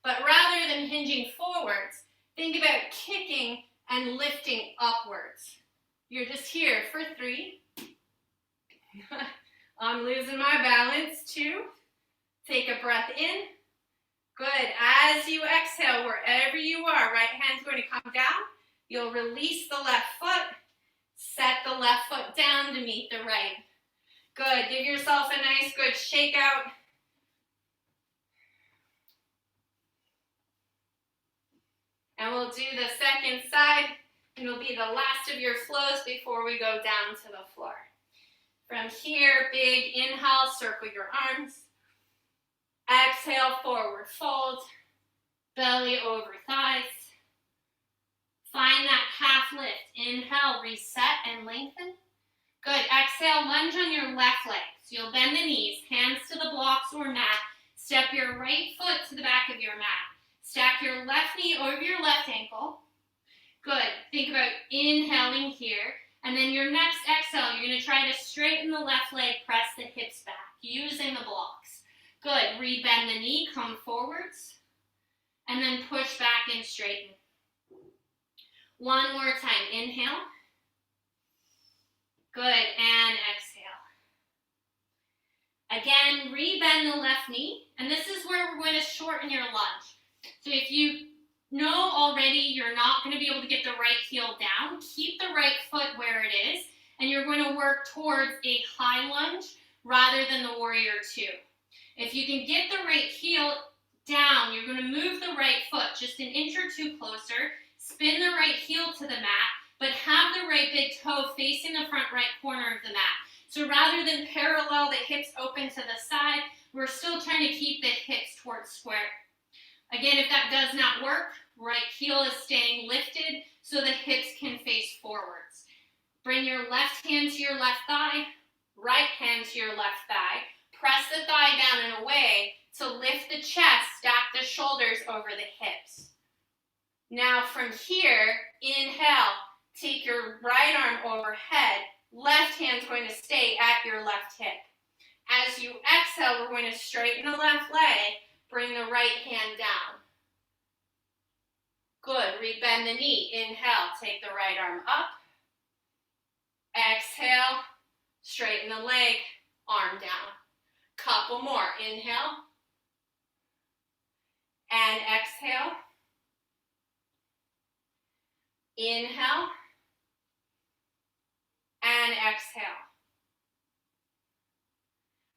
But rather than hinging forwards, think about kicking and lifting upwards. You're just here for 3. I'm losing my balance. 2. Take a breath in. Good. As you exhale, wherever you are, right hand's going to come down. You'll release the left foot, set the left foot down to meet the right. Good. Give yourself a nice good shake out. And we'll do the second side. It'll be the last of your flows before we go down to the floor. From here, big inhale, circle your arms. Exhale, forward fold. Belly over thighs. Find that half lift. Inhale, reset and lengthen. Good. Exhale, lunge on your left leg. So you'll bend the knees, hands to the blocks or mat. Step your right foot to the back of your mat. Stack your left knee over your left ankle. Good. Think about inhaling here. And then your next exhale, you're going to try to straighten the left leg, press the hips back, using the blocks. Good. Rebend the knee, come forwards. And then push back and straighten. One more time. Inhale. Good. And exhale. Again, rebend the left knee. And this is where we're going to shorten your lunge. So if you know already you're not going to be able to get the right heel down, keep the right foot where it is, and you're going to work towards a high lunge rather than the warrior two. If you can get the right heel down, you're going to move the right foot just an inch or two closer, spin the right heel to the mat, but have the right big toe facing the front right corner of the mat. So rather than parallel the hips open to the side, we're still trying to keep the hips towards square. Again, if that does not work, right heel is staying lifted so the hips can face forwards. Bring your left hand to your left thigh, right hand to your left thigh. Press the thigh down and away to lift the chest, stack the shoulders over the hips. Now from here, inhale, take your right arm overhead. Left hand's going to stay at your left hip. As you exhale, we're going to straighten the left leg. Bring the right hand down. Good. Rebend the knee. Inhale. Take the right arm up. Exhale. Straighten the leg. Arm down. Couple more. Inhale. And exhale. Inhale. And exhale.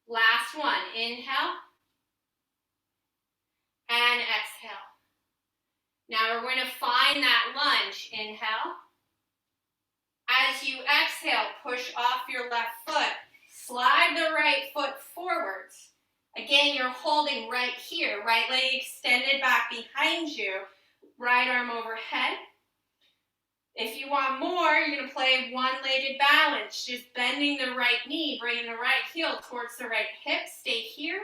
Last one. Inhale. And exhale. Now we're going to find that lunge. Inhale. As you exhale, push off your left foot. Slide the right foot forwards. Again, you're holding right here. Right leg extended back behind you. Right arm overhead. If you want more, you're going to play one-legged balance. Just bending the right knee, bringing the right heel towards the right hip. Stay here.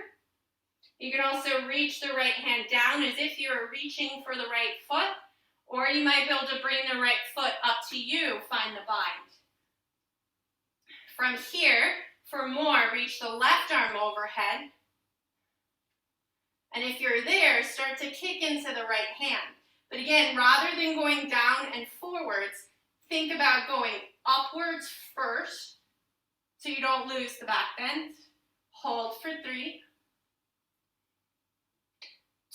You can also reach the right hand down as if you were reaching for the right foot, or you might be able to bring the right foot up to you, find the bind. From here, for more, reach the left arm overhead, and if you're there, start to kick into the right hand. But again, rather than going down and forwards, think about going upwards first, so you don't lose the back bend. Hold for 3,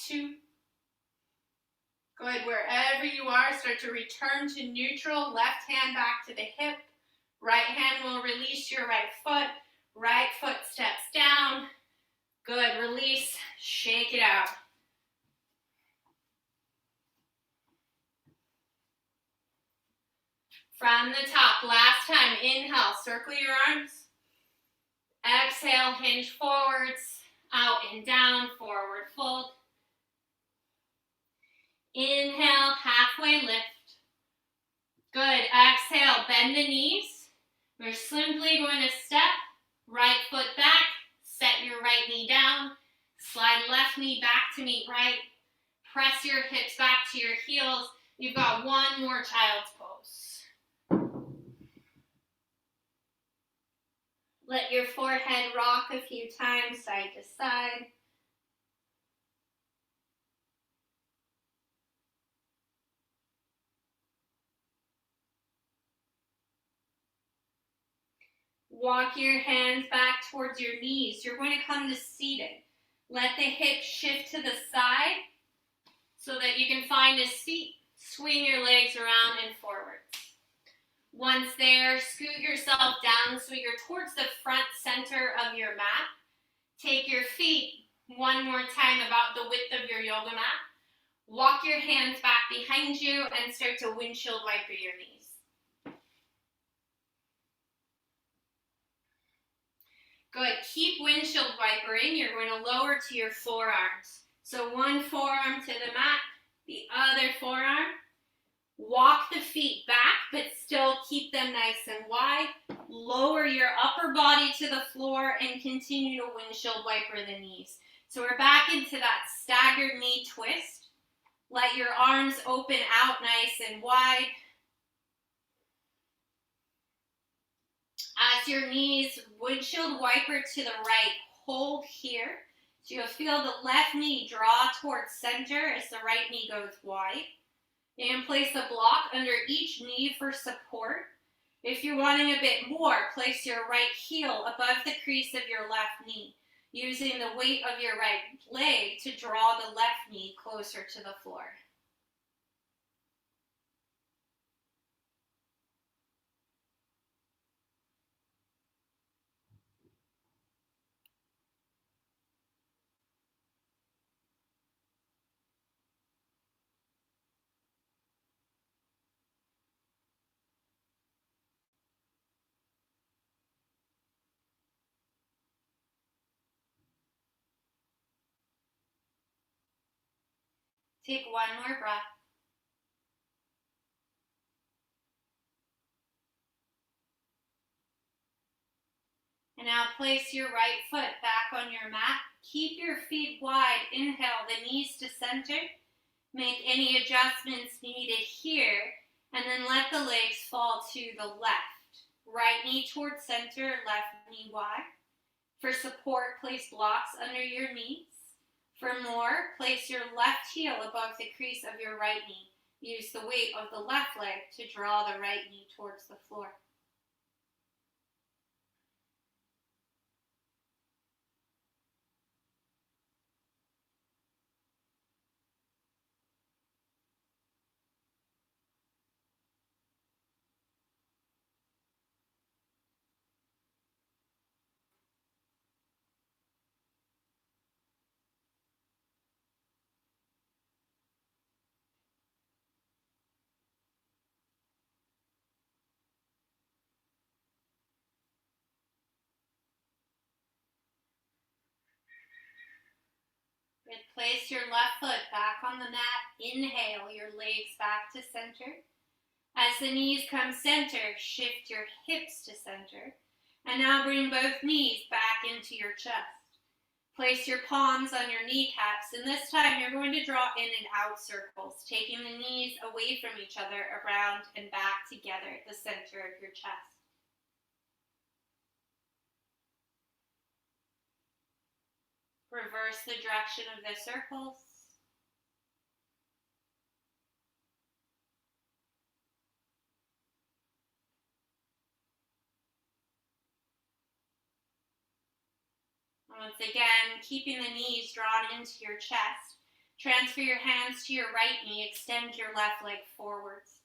2. Good. Wherever you are, start to return to neutral. Left hand back to the hip. Right hand will release your right foot. Right foot steps down. Good. Release. Shake it out. From the top, last time, inhale, circle your arms. Exhale, hinge forwards, out and down, forward fold. Inhale, halfway lift. Good. Exhale, bend the knees. We're simply going to step, right foot back, set your right knee down, slide left knee back to meet right, press your hips back to your heels. You've got one more child's pose. Let your forehead rock a few times, side to side. Walk your hands back towards your knees. You're going to come to seated. Let the hips shift to the side so that you can find a seat. Swing your legs around and forwards. Once there, scoot yourself down so you're towards the front center of your mat. Take your feet one more time about the width of your yoga mat. Walk your hands back behind you and start to windshield wiper your knees. Good. Keep windshield wipering. You're going to lower to your forearms. So one forearm to the mat, the other forearm. Walk the feet back, but still keep them nice and wide. Lower your upper body to the floor and continue to windshield wiper the knees. So we're back into that staggered knee twist. Let your arms open out nice and wide. As your knees windshield wiper to the right, hold here. So you'll feel the left knee draw towards center as the right knee goes wide. You can place a block under each knee for support. If you're wanting a bit more, place your right heel above the crease of your left knee, using the weight of your right leg to draw the left knee closer to the floor. Take one more breath. And now place your right foot back on your mat. Keep your feet wide. Inhale the knees to center. Make any adjustments needed here. And then let the legs fall to the left. Right knee towards center, left knee wide. For support, place blocks under your knees. For more, place your left heel above the crease of your right knee. Use the weight of the left leg to draw the right knee towards the floor. Good. Place your left foot back on the mat. Inhale your legs back to center. As the knees come center, shift your hips to center. And now bring both knees back into your chest. Place your palms on your kneecaps, and this time you're going to draw in and out circles, taking the knees away from each other, around and back together at the center of your chest. Reverse the direction of the circles. Once again, keeping the knees drawn into your chest. Transfer your hands to your right knee. Extend your left leg forwards.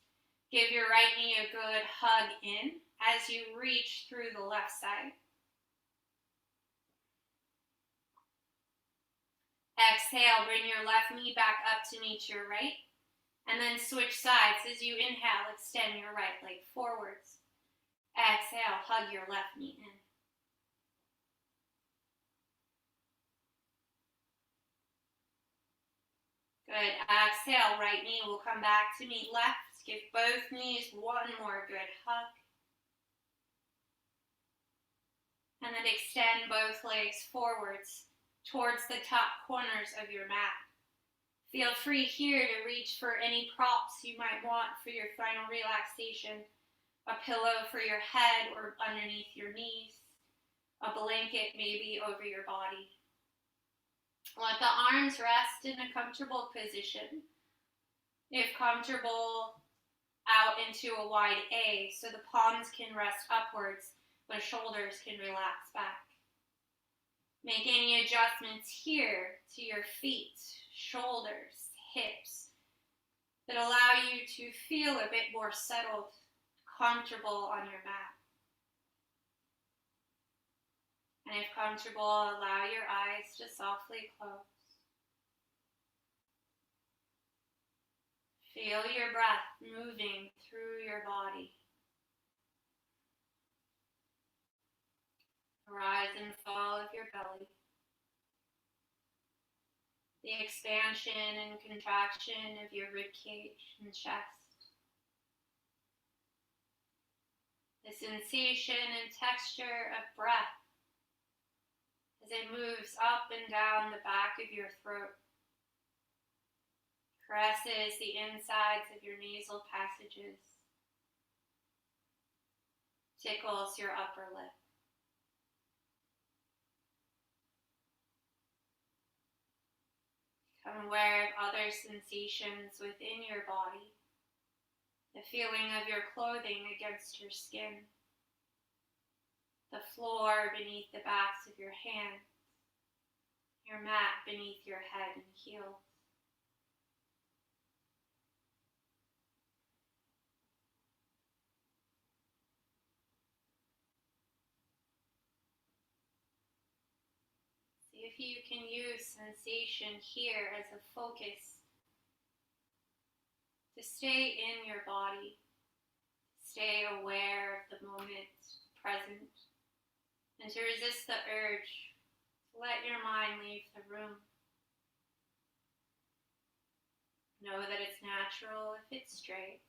Give your right knee a good hug in as you reach through the left side. Exhale, bring your left knee back up to meet your right. And then switch sides. As you inhale, extend your right leg forwards. Exhale, hug your left knee in. Good. Exhale, right knee will come back to meet left. Give both knees one more good hug. And then extend both legs forwards towards the top corners of your mat. Feel free here to reach for any props you might want for your final relaxation. A pillow for your head or underneath your knees. A blanket maybe over your body. Let the arms rest in a comfortable position. If comfortable, out into a wide A, so the palms can rest upwards, the shoulders can relax back. Make any adjustments here to your feet, shoulders, hips that allow you to feel a bit more settled, comfortable on your mat. And if comfortable, allow your eyes to softly close. Feel your breath moving through your body. Rise and fall of your belly. The expansion and contraction of your rib cage and chest. The sensation and texture of breath as it moves up and down the back of your throat. Caresses the insides of your nasal passages. Tickles your upper lip. Become aware of other sensations within your body. The feeling of your clothing against your skin. The floor beneath the backs of your hands. Your mat beneath your head and heels. See if you can use sensation here as a focus to stay in your body, stay aware of the moment present, and to resist the urge to let your mind leave the room. Know that it's natural if it strays.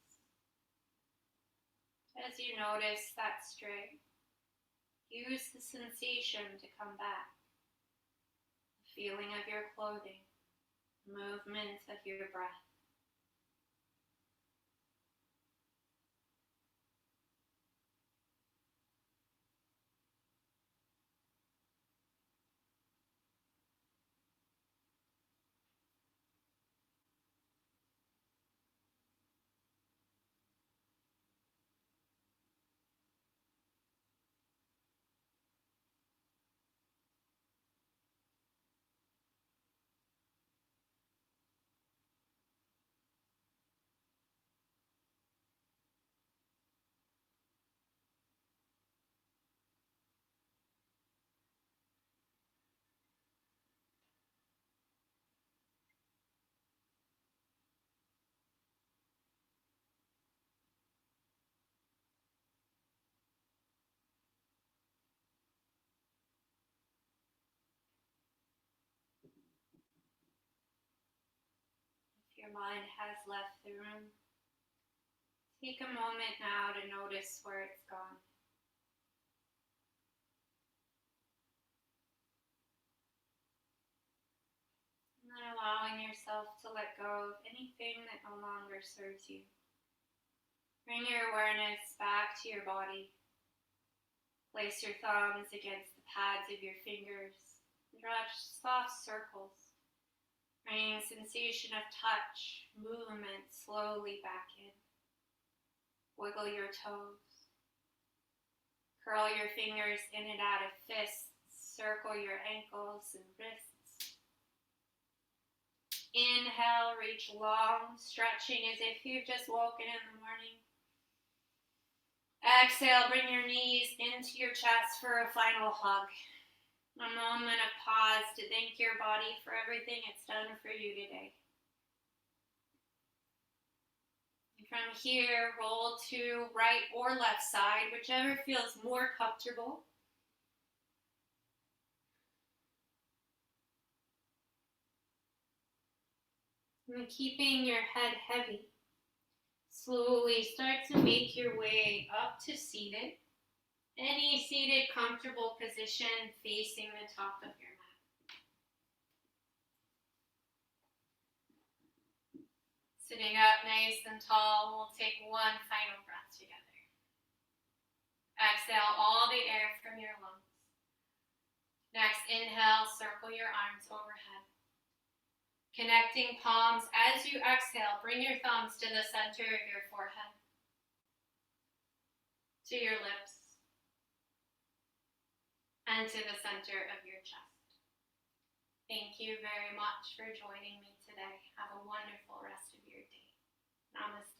As you notice that stray, use the sensation to come back. The feeling of your clothing, the movement of your breath. If your mind has left the room, take a moment now to notice where it's gone. And then allowing yourself to let go of anything that no longer serves you. Bring your awareness back to your body. Place your thumbs against the pads of your fingers and draw soft circles, bringing sensation of touch, movement slowly back in. Wiggle your toes. Curl your fingers in and out of fists. Circle your ankles and wrists. Inhale, reach long, stretching as if you've just woken in the morning. Exhale, bring your knees into your chest for a final hug. A moment of pause to thank your body for everything it's done for you today. And from here, roll to right or left side, whichever feels more comfortable. And keeping your head heavy, slowly start to make your way up to seated. Any seated comfortable position facing the top of your mat. Sitting up nice and tall, we'll take one final breath together. Exhale all the air from your lungs. Next, inhale, circle your arms overhead. Connecting palms as you exhale, bring your thumbs to the center of your forehead, to your lips, and to the center of your chest. Thank you very much for joining me today. Have a wonderful rest of your day. Namaste.